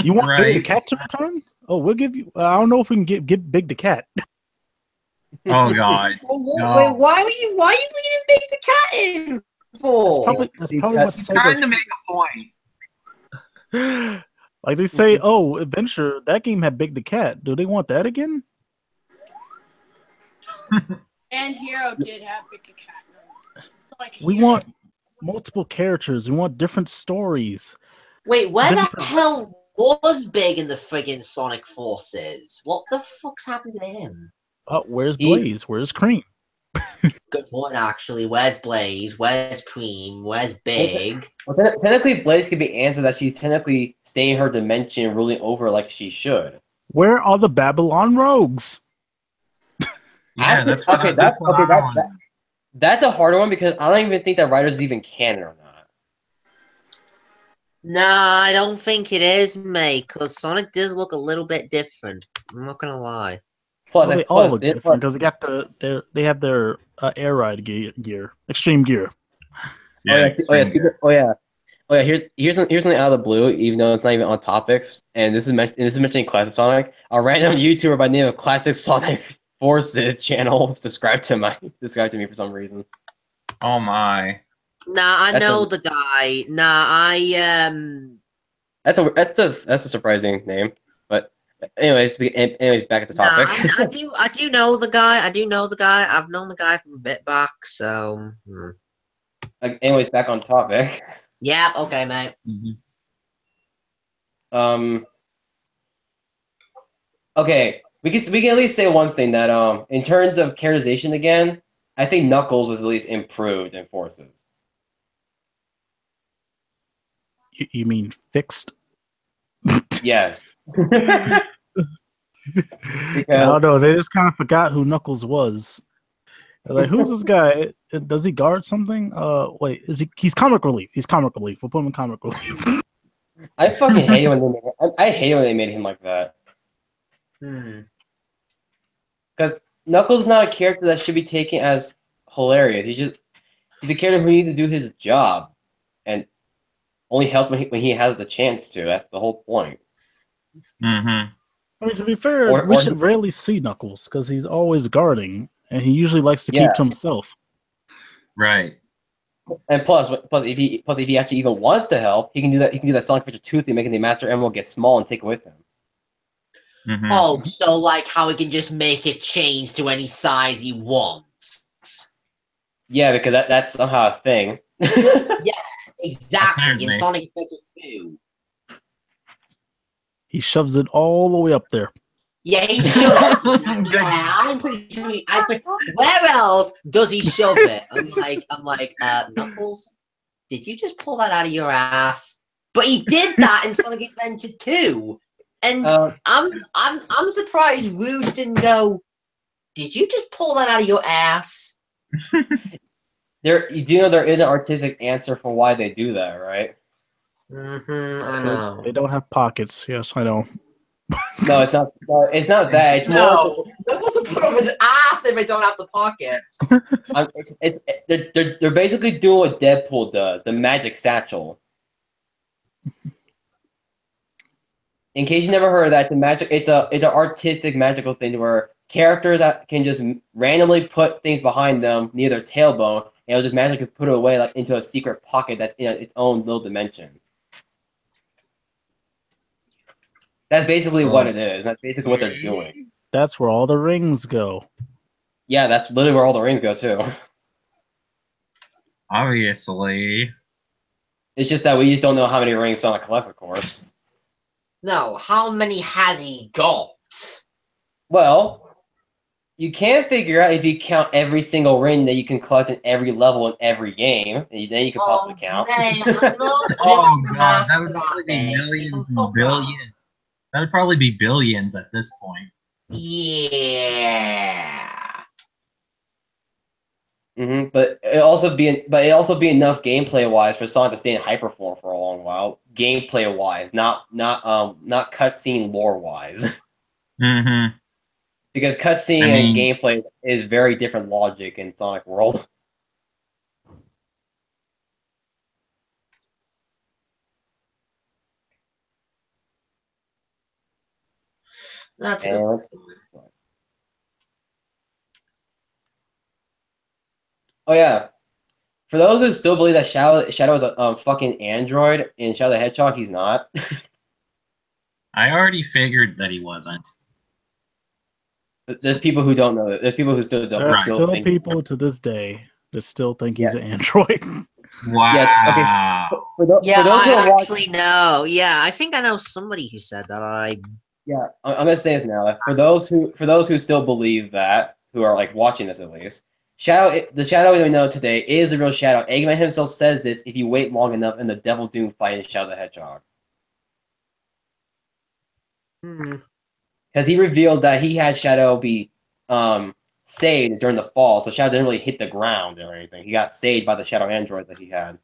You want Big the Cat to return? Oh, we'll give you. I don't know if we can get Big the Cat. Oh god. Wait, why are you bringing Big the Cat in for? That's probably what Trying Sega's. to make a point. Like they say, oh, Adventure, that game had Big the Cat. Do they want that again? And Hero did have Big the Cat. So like We want multiple characters. We want different stories. Wait, where the Different- hell was Big in the friggin' Sonic Forces? What the fuck's happened to him? Where's Blaze? Where's Cream? Good point, actually. Where's Blaze? Where's Cream? Where's Big? Well, technically, Blaze could be answered that she's technically staying in her dimension, ruling over like she should. Where are the Babylon rogues? Yeah, that's what okay. that's what I want. That's a harder one because I don't even think that writers even canon or not. Nah, I don't think it is, mate, because Sonic does look a little bit different. I'm not gonna lie. Plus, Well, they all look different because they got they have their air ride gear, extreme gear. Yeah, Oh yeah. Here's something out of the blue, even though it's not even on topic. And this is mentioning Classic Sonic. A random YouTuber by the name of Classic Sonic Forces channel subscribed to me for some reason. Oh my. Nah, I That's know a- the guy. Nah, That's a surprising name. But anyways, back at the Nah, topic. I do know the guy. I do know the guy. I've known the guy from a bit back, so. Anyways, back on topic. Yeah, okay, mate. Okay, we can at least say one thing that in terms of characterization again, I think Knuckles was at least improved in Forces. You mean fixed? Yes. I don't know. They just kind of forgot who Knuckles was. They're like, who's this guy? Does he guard something? Wait, he's comic relief. He's comic relief. We'll put him in comic relief. I fucking hate it when they I hate it when they made him like that. Because Knuckles is not a character that should be taken as hilarious. He's a character who needs to do his job, and only helps when he has the chance to. That's the whole point. Mm-hmm. I mean, to be fair, we should rarely see Knuckles because he's always guarding, and he usually likes to keep to himself. Right. And plus if he actually even wants to help, he can do that. He can do that Sonic Adventure 2 thing, making the Master Emerald get small and take it with him. Mm-hmm. Oh, so like how he can just make it change to any size he wants. Yeah, because that's somehow a thing. Yeah, exactly. Apparently. In Sonic Adventure 2. He shoves it all the way up there. Yeah, he shoves it. Yeah, I'm pretty sure. Where else does he shove it? I'm like, Knuckles, did you just pull that out of your ass? But he did that in Sonic Adventure 2. And I'm surprised Rouge didn't go, did you just pull that out of your ass? You do know there is an artistic answer for why they do that, right? I know. They don't have pockets. Yes, I know. No, it's not. No, it's not that. It's more. Knuckles will put up his ass if they don't have the pockets. They're basically doing what Deadpool does, the magic satchel. In case you never heard of that, it's an artistic magical thing where characters that can just randomly put things behind them near their tailbone, and it'll just magically put it away like into a secret pocket that's in its own little dimension. That's basically what it is. That's basically what they're doing. That's where all the rings go. Yeah, that's literally where all the rings go too. Obviously. It's just that we just don't know how many rings Sonic collects, of course. No, how many has he got? Well, you can figure out if you count every single ring that you can collect in every level in every game. And then you can possibly count. Man, I'm not Oh doing the god, math that for would probably be mate. millions and billions. That would probably be billions at this point. Yeah. But it also be enough gameplay wise for Sonic to stay in hyperform for a long while. Gameplay wise, not cutscene lore wise. Mm-hmm. Because cutscene and gameplay is very different logic in Sonic World. That's good. Oh yeah. For those who still believe that Shadow is a fucking android in Shadow the Hedgehog, he's not. I already figured that he wasn't. There's people who don't know that. There's people who still don't. There are Still still think. people to this day that still think he's an android. Wow. Yeah. Okay. Yeah, For those who I are actually know. Yeah, I think I know somebody who said that. Yeah, I'm gonna say this now. Like, for those who still believe that, who are like watching this at least, the Shadow we know today is the real Shadow. Eggman himself says this if you wait long enough in the Devil Doom fight in Shadow the Hedgehog, because he reveals that he had Shadow be saved during the fall, so Shadow didn't really hit the ground or anything. He got saved by the Shadow androids that he had.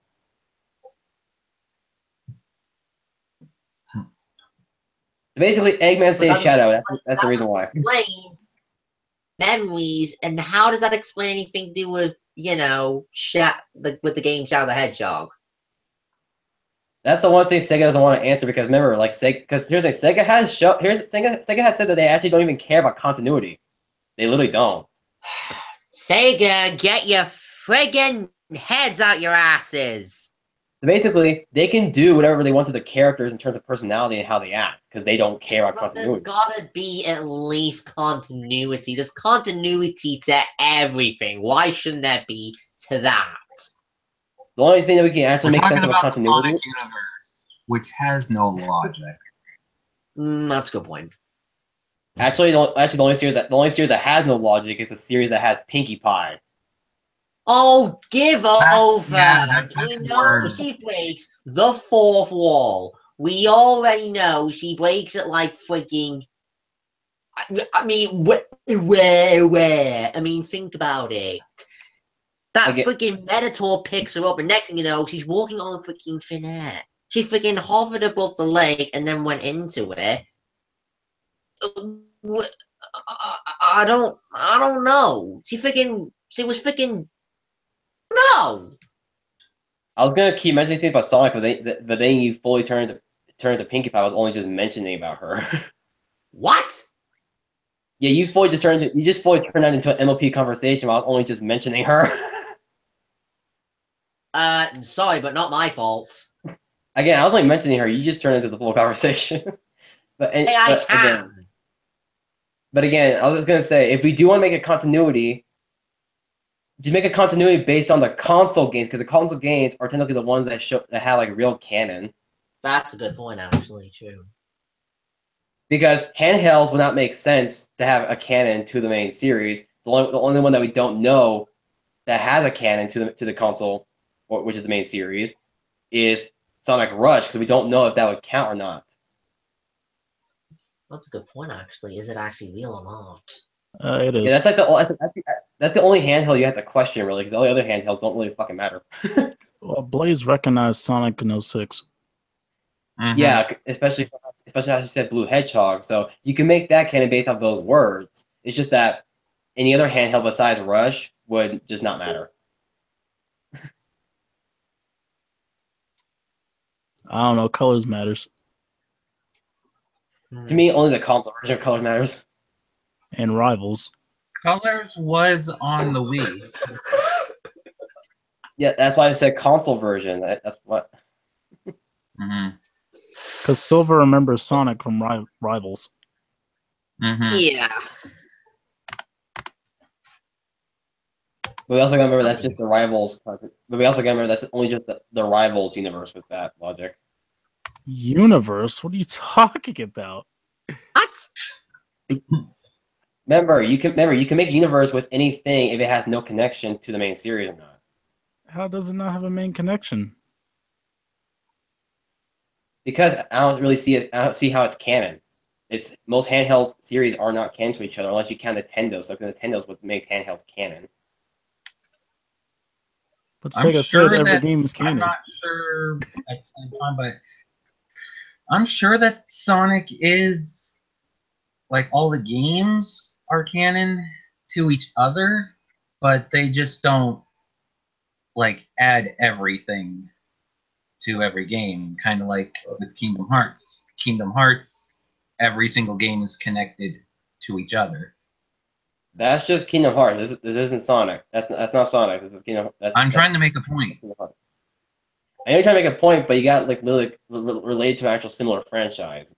Basically, Eggman saves Shadow. That's the reason why. Explain memories, and how does that explain anything to do with with the game Shadow the Hedgehog? That's the one thing Sega doesn't want to answer because remember, like Sega, because here's like Sega has Sega has said that they actually don't even care about continuity. They literally don't. Sega, get your friggin' heads out your asses! So basically, they can do whatever they want to the characters in terms of personality and how they act because they don't care about continuity. There's gotta be at least continuity. There's continuity to everything. Why shouldn't there be to that? The only thing that we can actually We're make sense talking of a about the continuity. Sonic universe, which has no logic. That's a good point. Actually, the only series that has no logic is the series that has Pinkie Pie. Oh, give over! That's We know word. she breaks the fourth wall. We already know she breaks it like freaking. I mean, where? I mean, think about it. That freaking Minotaur picks her up, and next thing you know, she's walking on freaking thin air. She freaking hovered above the lake and then went into it. I don't know. She was freaking. No! I was gonna keep mentioning things about Sonic, but then you fully turned to Pinkie Pie. I was only just mentioning about her. What? Yeah, you just fully turned that into an MLP conversation. I was only just mentioning her. Sorry, but not my fault. Again, I was only mentioning her. You just turned into the full conversation. But again, I was just gonna say, if we do want to make a continuity, just make a continuity based on the console games, because the console games are technically the ones that have like real canon. That's a good point, actually. True. Because handhelds would not make sense to have a canon to the main series. The only one that we don't know that has a canon to the console, which is the main series, is Sonic Rush, because we don't know if that would count or not. That's a good point, actually. Is it actually real or not? It is. Yeah, that's the only handheld you have to question, really, because all the other handhelds don't really fucking matter. Well, Blaze recognized Sonic in 06. Mm-hmm. Yeah, especially as you said, Blue Hedgehog. So you can make that canon based off those words. It's just that any other handheld besides Rush would just not matter. I don't know. Colors matters. To me, only the console version of Color matters. And Rivals. Colors was on the Wii. Yeah, that's why I said console version. That's what. Mm-hmm. Because Silver remembers Sonic from Rivals. Mm-hmm. Yeah. But we also gotta remember that's just the Rivals. But we also gotta remember that's only just the Rivals universe with that logic. Universe? What are you talking about? What? Remember, you can make a universe with anything if it has no connection to the main series or not. How does it not have a main connection? Because I don't really see it. I don't see how it's canon. It's most handheld series are not canon to each other unless you count Nintendo. So Nintendo's what makes handhelds canon. But Sega said every game is canon. I'm not sure at the same time, but I'm sure that Sonic is like all the games are canon to each other, but they just don't like add everything to every game. Kind of like with Kingdom Hearts. Kingdom Hearts, every single game is connected to each other. That's just Kingdom Hearts. This isn't Sonic. That's not Sonic. This is Kingdom. I'm trying to make a point. Kingdom Hearts. I know you're trying to make a point, but you got like literally related to an actual similar franchise.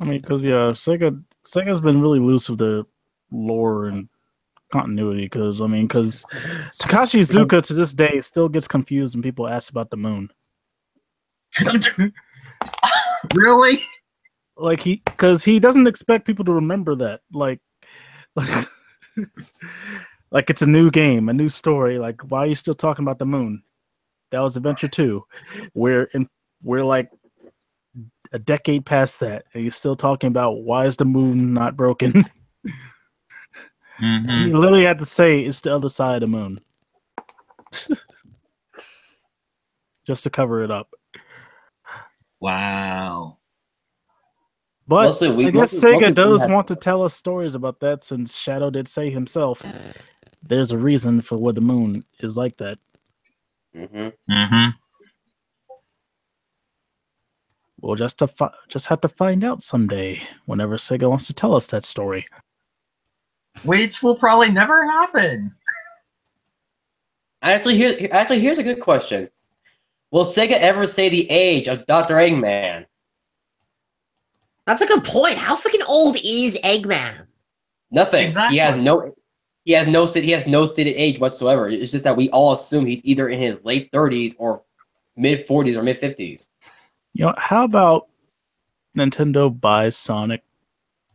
I mean, because Sega's been really loose with the lore and continuity. Because Takashi Iizuka to this day still gets confused when people ask about the moon. Really? Like because he doesn't expect people to remember that. Like it's a new game, a new story. Like, why are you still talking about the moon? That was Adventure 2. We're like a decade past that, and he's still talking about why is the moon not broken? Mm-hmm. He literally had to say it's the other side of the moon. Just to cover it up. Wow. But I guess Sega does have... want to tell us stories about that, since Shadow did say himself there's a reason for where the moon is like that. Mm-hmm. Mm-hmm. We'll just have to find out someday, whenever Sega wants to tell us that story. Which will probably never happen. Actually, here's a good question. Will Sega ever say the age of Dr. Eggman? That's a good point. How freaking old is Eggman? Nothing. Exactly. He has no stated age whatsoever. It's just that we all assume he's either in his late 30s or mid 40s or mid 50s. You know, how about Nintendo buys Sonic,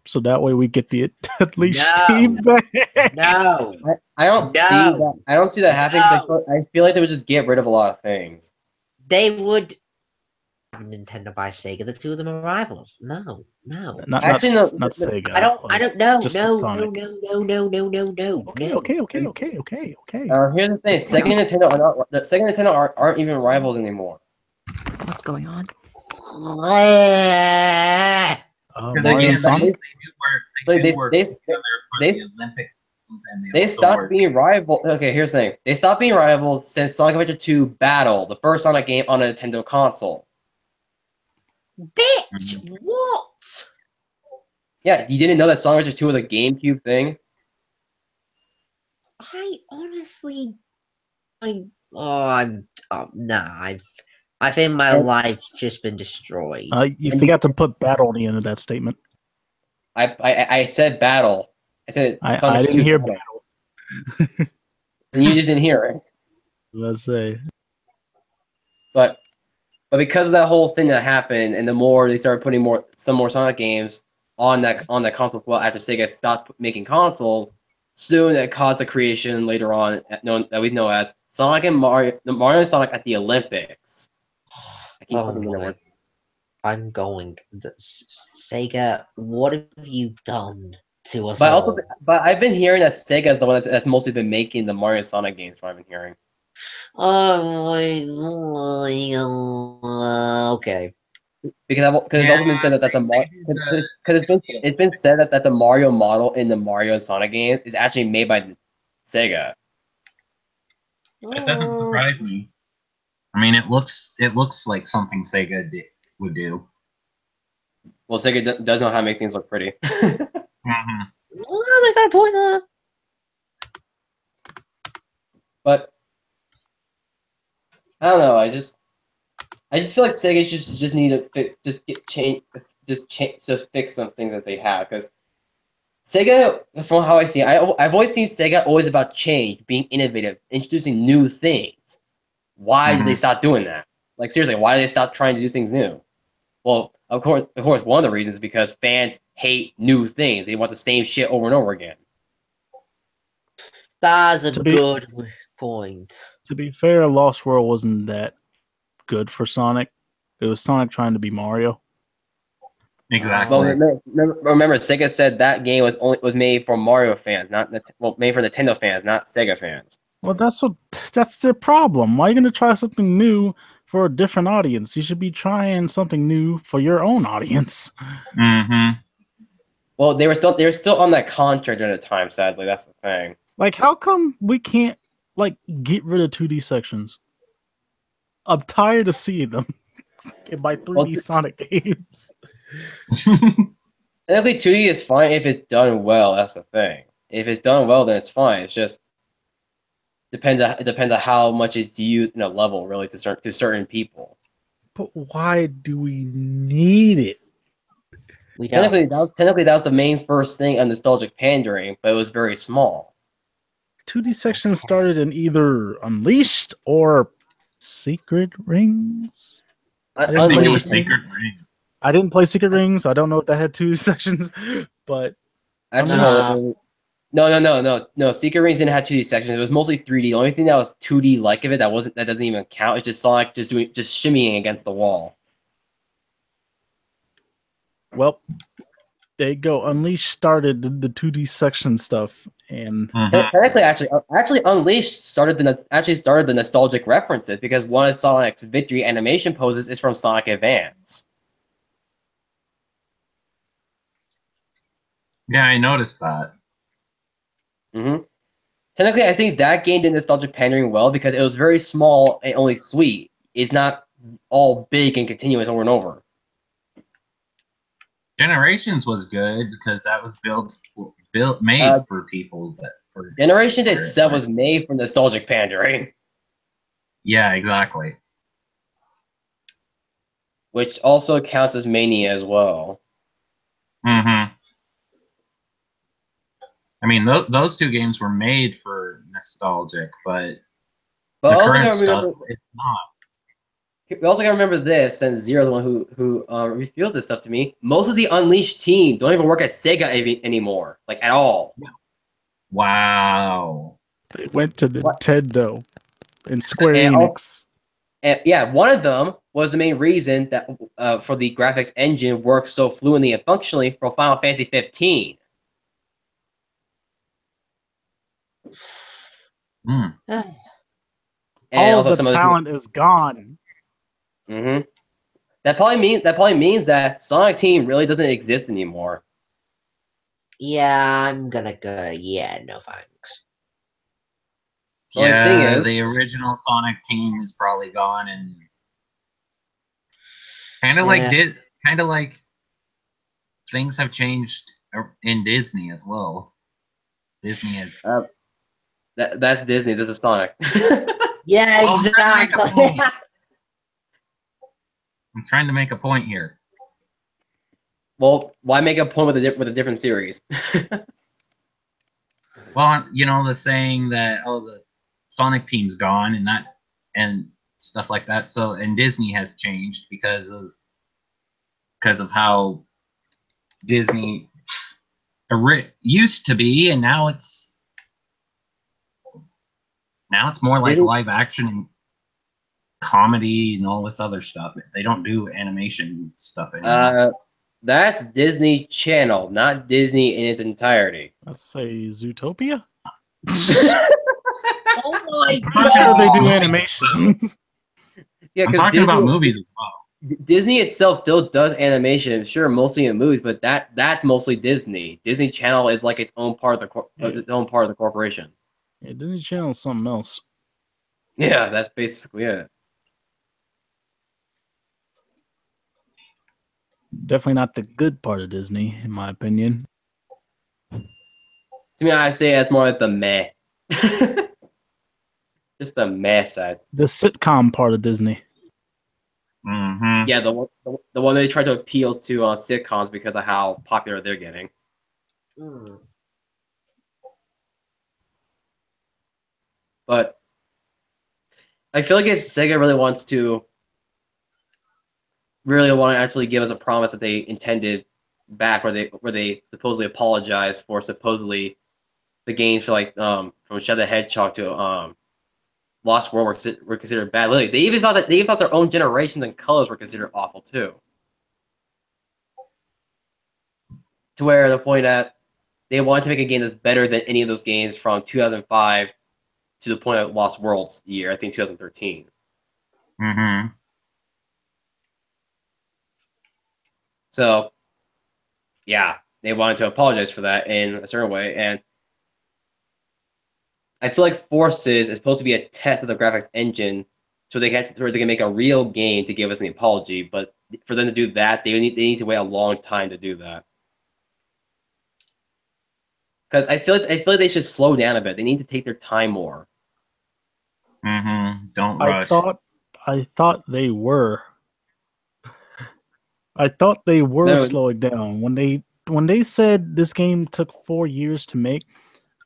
so that way we get the Unleashed team back? No. I don't see that. I don't see that happening. Because I feel like they would just get rid of a lot of things. They would. Nintendo buy Sega. The two of them are rivals. No. Not Sega. I don't know. just No. Sonic. No. Okay. Here's the thing: Sega and Nintendo aren't even rivals anymore. What's going on? Because again, Sonic? They stopped being rival. Okay, here's the thing: they stopped being rivals since Sonic Adventure 2 Battle, the first Sonic game on a Nintendo console. Bitch, what? Yeah, you didn't know that Sonic Adventure 2 was a GameCube thing? I honestly, I think my life's just been destroyed. You forgot to put battle on the end of that statement. I said battle. I said Sonic I didn't 2 hear battle. And you just didn't hear it. Let's say. But because of that whole thing that happened, and the more they started putting some more Sonic games on that console, well, after Sega stopped making consoles, soon it caused the creation later on that we know as Sonic and Mario and Sonic at the Olympics. I keep putting in the word. I'm going. Sega, what have you done to us? But I've been hearing that Sega is the one that's mostly been making the Mario and Sonic games. From what I've been hearing. Okay. Because it's also been said that it's been said that the Mario model in the Mario and Sonic games is actually made by Sega. That doesn't surprise me. I mean, it looks like something Sega would do. Well, Sega does know how to make things look pretty. Mm-hmm. Well, they got a point there. But I don't know. I just feel like Sega just need to fix some things that they have, because Sega, from how I see it, I've always seen Sega always about change, being innovative, introducing new things. Why did they stop doing that? Like, seriously, why did they stop trying to do things new? Well, of course, one of the reasons is because fans hate new things. They want the same shit over and over again. That's a good point. To be fair, Lost World wasn't that good for Sonic. It was Sonic trying to be Mario. Exactly. Well, remember, Sega said that game was made for Mario fans, made for Nintendo fans, not Sega fans. Well, that's their problem. Why are you going to try something new for a different audience? You should be trying something new for your own audience. Mm-hmm. Well, they were still on that contract at the time. Sadly, that's the thing. Like, how come we can't get rid of 2D sections? I'm tired of seeing them in my 3D Sonic games. Technically, 2D is fine if it's done well. That's the thing. If it's done well, then it's fine. It's just it depends on how much it's used in a level, really, to certain people. But why do we need it? We don't. Technically, that was the main first thing on nostalgic pandering, but it was very small. 2D sections started in either Unleashed or Secret Rings. I think it was Secret Rings. I didn't play Secret Rings, so I don't know if that had 2D sections, but actually, no. Secret Rings didn't have 2D sections. It was mostly 3D. The only thing that was 2D like of it that doesn't even count is just Sonic just shimmying against the wall. Well, there you go. Unleashed started the 2D section stuff, and technically, actually, Unleashed started the nostalgic references because one of Sonic's victory animation poses is from Sonic Advance. Yeah, I noticed that. Technically, I think that game did nostalgic pandering well because it was very small and only sweet. It's not all big and continuous over and over. Generations was good because that was made for people that. Generations itself was made for nostalgic pandering. Yeah, exactly. Which also counts as Mania as well. I mean, those two games were made for nostalgic, but the current stuff, it's not. We also gotta remember this, and Zero's the one who revealed this stuff to me. Most of the Unleashed team don't even work at Sega anymore, like at all. Wow. They went to Nintendo and Square Enix. One of them was the main reason that for the graphics engine works so fluently and functionally for Final Fantasy 15. Mm. And all the talent is gone. That probably means that Sonic Team really doesn't exist anymore. Yeah, I'm gonna go. Yeah, no thanks. Yeah, the original Sonic Team is probably gone, and kind of like things have changed in Disney as well. Disney has. That's Disney. This is Sonic. Yeah, exactly. I'm trying to make a point here. Well, why make a point with a different series? Well, you know the saying that the Sonic team's gone and stuff like that. So and Disney has changed because of how Disney used to be, and now it's more like live action and comedy and all this other stuff. They don't do animation stuff anymore. That's Disney Channel, not Disney in its entirety. Let's say Zootopia. Oh my God! Sure they do animation. Yeah, I'm talking about movies as well. Disney itself still does animation, sure, mostly in movies, but that's mostly Disney. Disney Channel is like its own part of the corporation. Yeah, Disney Channel is something else. Yeah, that's basically it. Definitely not the good part of Disney, in my opinion. To me, I say it's more like the meh. Just the meh side. The sitcom part of Disney. Yeah, the one they try to appeal to sitcoms because of how popular they're getting. But I feel like if Sega really wants to actually give us a promise that they intended back where they supposedly apologized for supposedly the games for like from Shadow the Hedgehog to Lost World were considered bad. Literally, they even thought their own generations and colors were considered awful too. To where the point that they wanted to make a game that's better than any of those games from 2005 to the point of Lost World's year, I think 2013. So, yeah, they wanted to apologize for that in a certain way, and I feel like Forces is supposed to be a test of the graphics engine, so they can make a real game to give us an apology. But for them to do that, they need to wait a long time to do that. Because I feel like they should slow down a bit. They need to take their time more. Don't I rush. thought they were. I thought they were No. slowing down when they said this game took 4 years to make.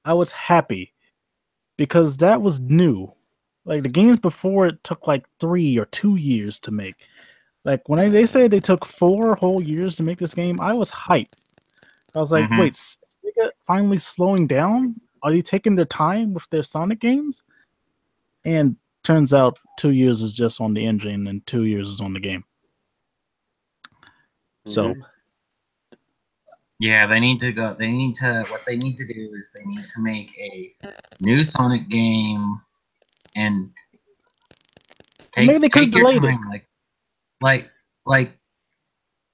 I was happy because that was new. Like the games before it took like 3 or 2 years to make. Like when they said they took 4 whole years to make this game, I was hyped. I was like, wait, Sega finally slowing down? Are they taking their time with their Sonic games? And turns out 2 years is just on the engine and 2 years is on the game. So yeah, they need to go. What they need to do is they need to make a new Sonic game and maybe they could have take your delayed time, like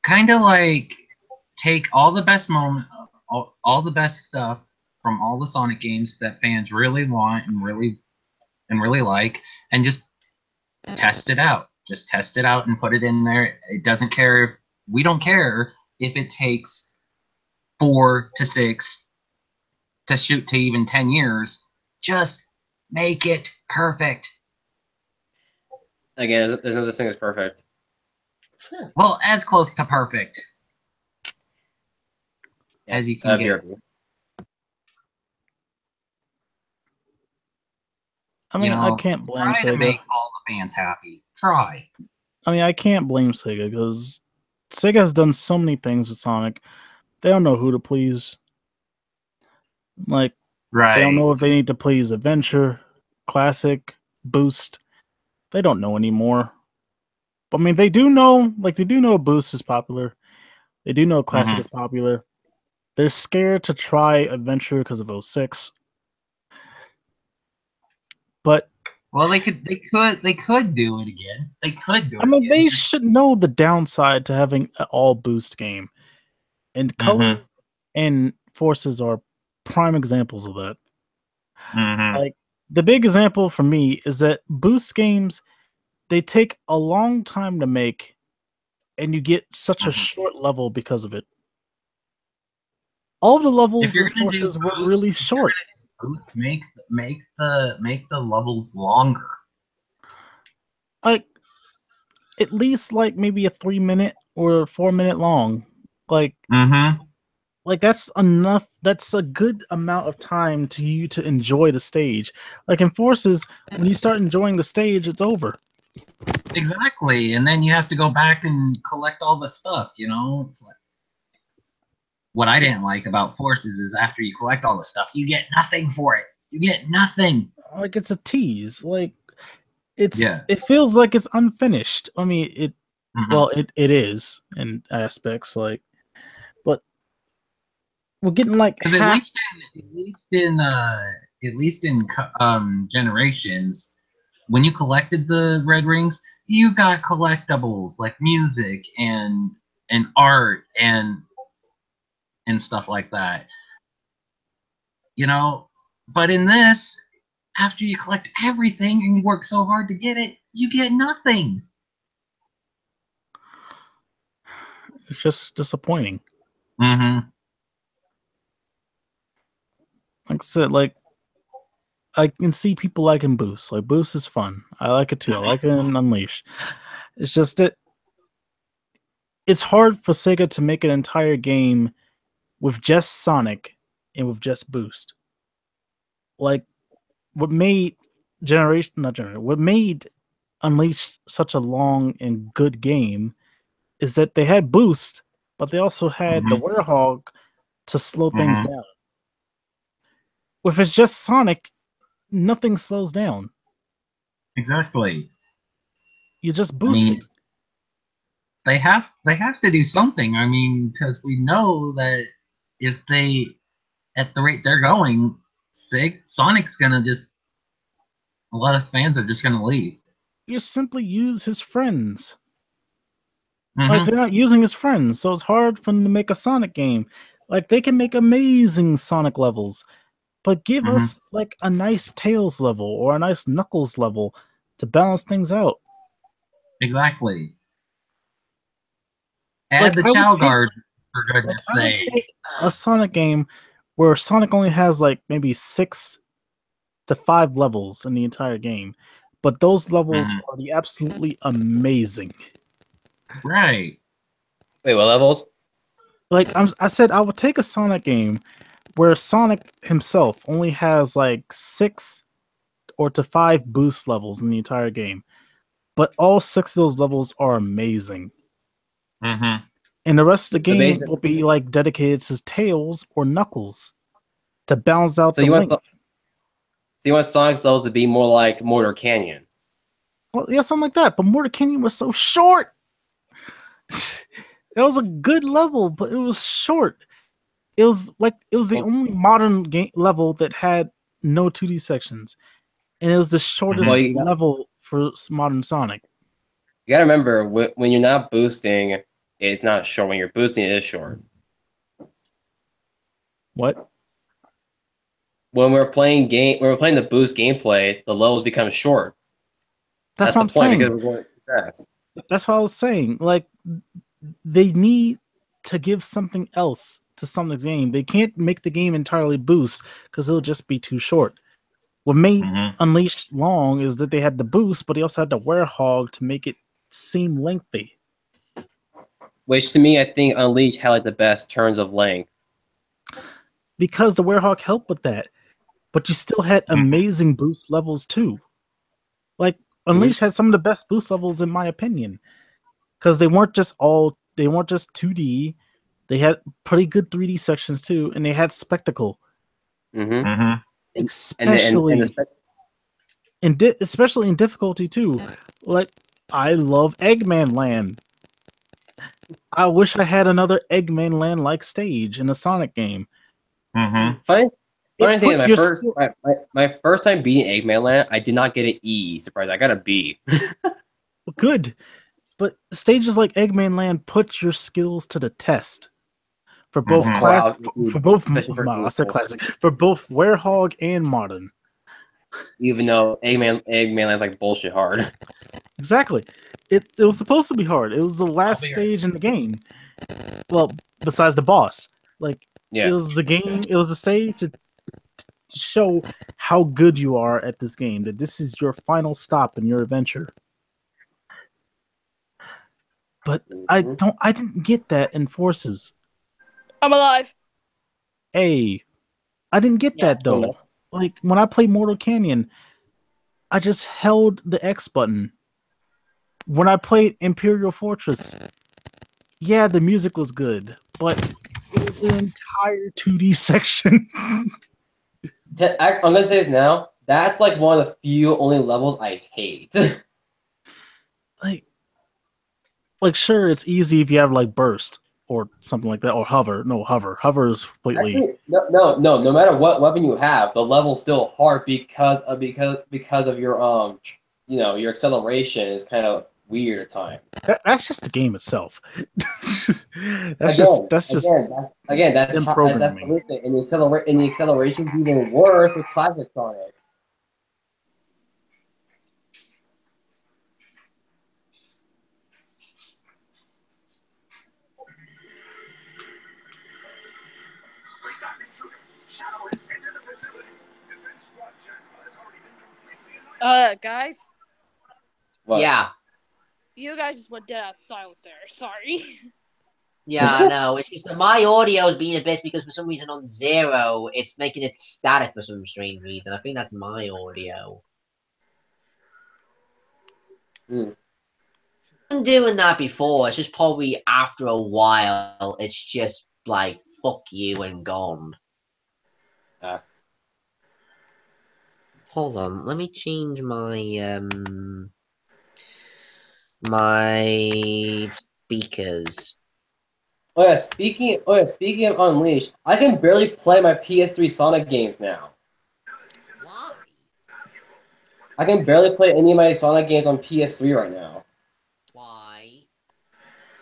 kind of like take all the best all the best stuff from all the Sonic games that fans really want and really like, and just test it out. Just test it out and put it in there. It doesn't care if we don't care if it takes 4 to 6 to shoot to even 10 years. Just make it perfect. Again, there's no such thing as perfect. Well, as close to perfect as you can get. I mean, I can't blame try Sega. to make all the fans happy. Try. I mean, I can't blame Sega because Sega has done so many things with Sonic. They don't know who to please. Like, Right. they don't know if they need to please Adventure, Classic, Boost. They don't know anymore. But I mean, they do know. Like, they do know Boost is popular. They do know Classic is popular. They're scared to try Adventure because of 06. But well, they could do it again. They could do it. I mean, again. they should know the downside to having an all Boost game, and Color and Forces are prime examples of that. Like the big example for me is that Boost games, they take a long time to make, and you get such a short level because of it. All the levels in Forces were really short. Make the levels longer. Like at least like maybe a 3-minute or 4-minute long. Like like that's enough. That's a good amount of time to you to enjoy the stage. Like in Forces, when you start enjoying the stage, it's over. Exactly, and then you have to go back and collect all the stuff. It's like what I didn't like about Forces is after you collect all the stuff, you get nothing for it. You get nothing. Like it's a tease. Like it feels like it's unfinished. I mean, well, it is in aspects, like, but we're getting like at least in Generations, when you collected the red rings, you got collectibles like music and art and stuff like that. But in this, after you collect everything and you work so hard to get it, you get nothing. It's just disappointing. Mm-hmm. Like I said, like I can see people liking Boost. Like Boost is fun. I like it too. I like it in Unleashed. It's just that it's hard for Sega to make an entire game with just Sonic and with just Boost. Like what made what made Unleashed such a long and good game is that they had Boost, but they also had the Werehog to slow things down. If it's just Sonic, nothing slows down. Exactly. You're just boosting. They have to do something. I mean, because we know that if they, at the rate they're going, Sonic's gonna a lot of fans are just gonna leave. You simply use his friends. Like they're not using his friends, so it's hard for them to make a Sonic game. Like they can make amazing Sonic levels, but give us like a nice Tails level or a nice Knuckles level to balance things out. Exactly. Add the Chow Guard, for goodness sake. A Sonic game where Sonic only has like maybe 6 to 5 levels in the entire game, but those levels are the absolutely amazing. Right. Wait, what levels? Like I said, I would take a Sonic game where Sonic himself only has like 6 or to 5 boost levels in the entire game, but all 6 of those levels are amazing. Mm-hmm. And the rest of the So game basically- will be like dedicated to Tails or Knuckles to balance out So the you want length. So you want Sonic's levels to be more like Motor Canyon? Well, yeah, something like that. But Mortal Canyon was so short. It was a good level, but it was short. It was the only modern game level that had no 2D sections, and it was the shortest Well, you level for modern Sonic. gotta remember when you're not boosting, it's not short. When you're boosting, it is short. What? When we're playing the boost gameplay, the levels become short. That's the what I'm point saying. because we're going fast. That's what I was saying. Like, they need to give something else to Sonic's game. They can't make the game entirely boost because it'll just be too short. What made Unleashed long is that they had the boost, but they also had the Werehog to make it seem lengthy. Which to me, I think Unleashed had like the best turns of length. Because the Werehog helped with that. But you still had amazing boost levels too. Like, Unleashed had some of the best boost levels in my opinion. Because they weren't just 2D. They had pretty good 3D sections too, and they had spectacle. Especially especially in difficulty too. Like, I love Eggman Land. I wish I had another Eggman Land like stage in a Sonic game. Funny thing is, my first time beating Eggman Land, I did not get an E. Surprise! I got a B. Good, but stages like Eggman Land put your skills to the test. For both classic, for both Werehog and modern. Even though Eggman Land's like bullshit hard. Exactly, it was supposed to be hard. It was the last stage in the game. Well, besides the boss, like it was the game. It was a stage to show how good you are at this game. That this is your final stop in your adventure. But I didn't get that in Forces. I'm alive. Hey, I didn't get that though. Like when I played Mortal Canyon, I just held the X button. When I played Imperial Fortress, yeah, the music was good, but it was an entire 2D section. I'm gonna say this now. That's like one of the few only levels I hate. like sure, it's easy if you have like burst or something like that, or hover. No, hover. Hover is completely. Actually, no. No matter what weapon you have, the level's still hard because of your your acceleration is kind of weird at times. That's just the game itself. that's programming. The thing. And the acceleration is even worse with classic Sonic. Guys. What? Yeah. You guys just went dead silent there. Sorry. Yeah, I know. It's just that my audio is being a bit because for some reason on 0, it's making it static for some strange reason. I think that's my audio. I've been doing that before. It's just probably after a while, it's just like, fuck you and gone. Hold on, let me change my my speakers. Oh yeah, speaking of Unleashed, I can barely play my PS3 Sonic games now. Why? I can barely play any of my Sonic games on PS3 right now. Why?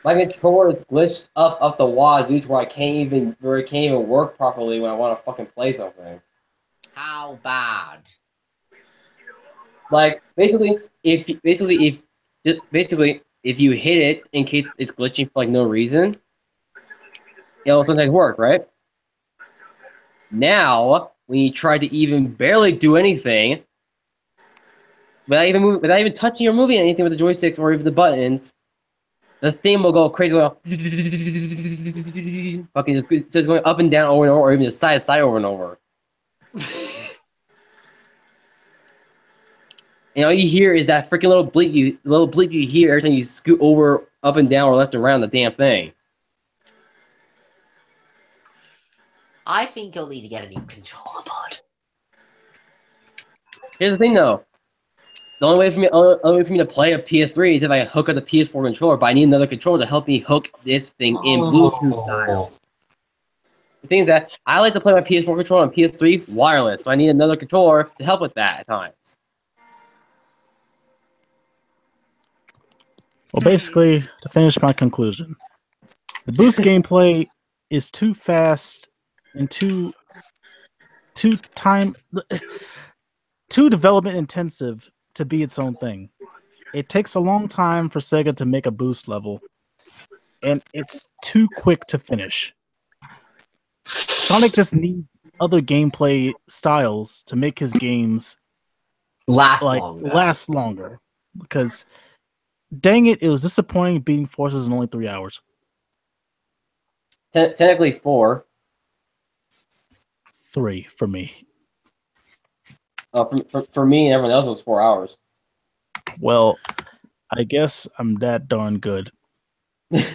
My controller is glitched up the wazoo where it can't even work properly when I want to fucking play something. How bad? Like basically, if you hit it in case it's glitching for like no reason, it'll sometimes work, right? Now, when you try to even barely do anything, without even touching or moving anything with the joysticks or even the buttons, the theme will go crazy. Fucking just going up and down over and over, or even just side to side over and over. And all you hear is that freaking little bleep you hear every time you scoot over, up and down, or left and around the damn thing. I think you'll need to get a new controller pod. Here's the thing, though. The only way for me to play a PS3 is if I hook up the PS4 controller, but I need another controller to help me hook this thing in Bluetooth style. The thing is that I like to play my PS4 controller on PS3 wireless, so I need another controller to help with that at times. Well, basically, to finish my conclusion, the boost gameplay is too fast and too development intensive to be its own thing. It takes a long time for Sega to make a boost level, and it's too quick to finish. Sonic just needs other gameplay styles to make his games Last longer. Because, dang it, it was disappointing beating Forces in only 3 hours. Technically 4. 3 for me. For me and everyone else, it was 4 hours. Well, I guess I'm that darn good. The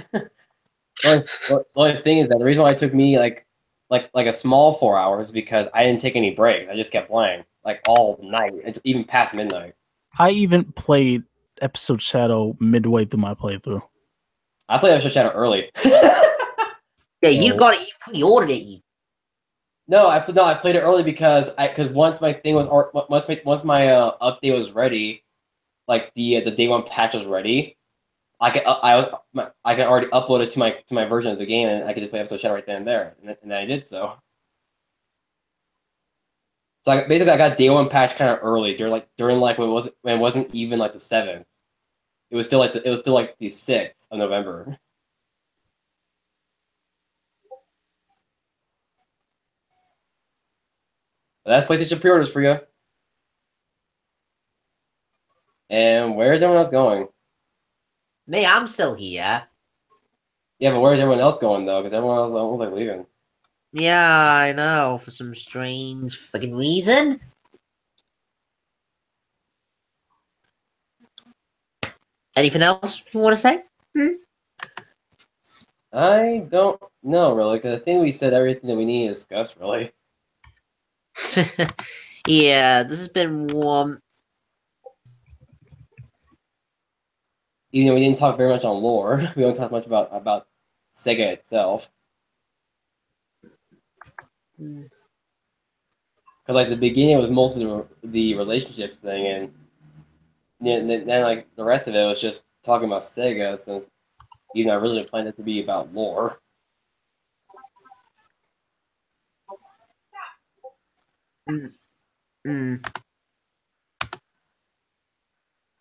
only thing is that the reason why it took me like a small 4 hours is because I didn't take any breaks. I just kept playing like all night, even past midnight. I even played Episode Shadow midway through my playthrough. I played Episode Shadow early. Yeah, you got it. You pre-ordered it. No, I played it early because once my thing was once my update was ready, like the day one patch was ready, I could already upload it to my version of the game, and I could just play Episode Shadow right then and there, and then I did so. So basically I got day one patch kind of early during when it wasn't even like the 7th. It was still like the 6th of November. But that's PlayStation pre-orders for you. And where's everyone else going? Me, I'm still here. Yeah, but where's everyone else going though? Because everyone else almost like leaving. Yeah, I know. For some strange fucking reason. Anything else you want to say? I don't know really, because I think we said everything that we need to discuss really. Yeah, this has been one. Even though we didn't talk very much on lore, we don't talk much about Sega itself. Because like the beginning was mostly the relationships thing, and then like the rest of it was just talking about Sega, since I really planned it to be about lore. Oh,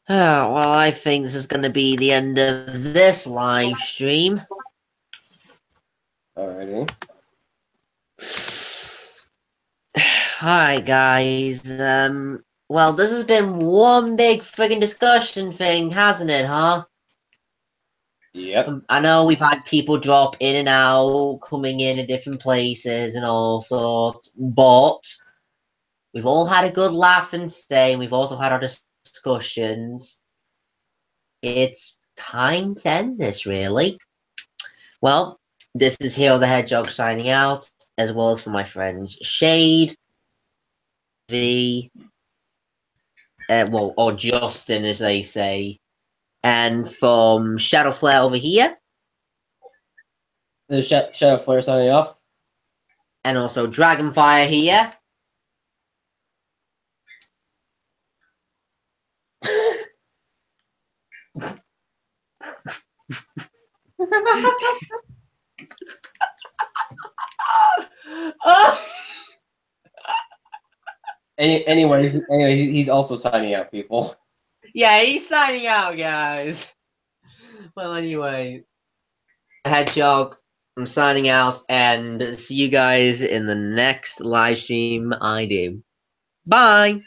well, I think this is going to be the end of this live stream. Alrighty. Alright, guys. Well, this has been one big friggin' discussion thing, hasn't it, huh? Yep. I know we've had people drop in and out, coming in at different places and all sorts, but we've all had a good laugh and stay, and we've also had our discussions. It's time to end this, really. Well, this is Hero the Hedgehog signing out, as well as for my friends Shade, V, or Justin, as they say, and from Shadow Flare over here. The Shadow Flare signing off. And also Dragonfire here. Anyway, he's also signing out, people. Yeah, he's signing out, guys. Well, anyway, Hedgehog, I'm signing out, and see you guys in the next live stream I do. Bye!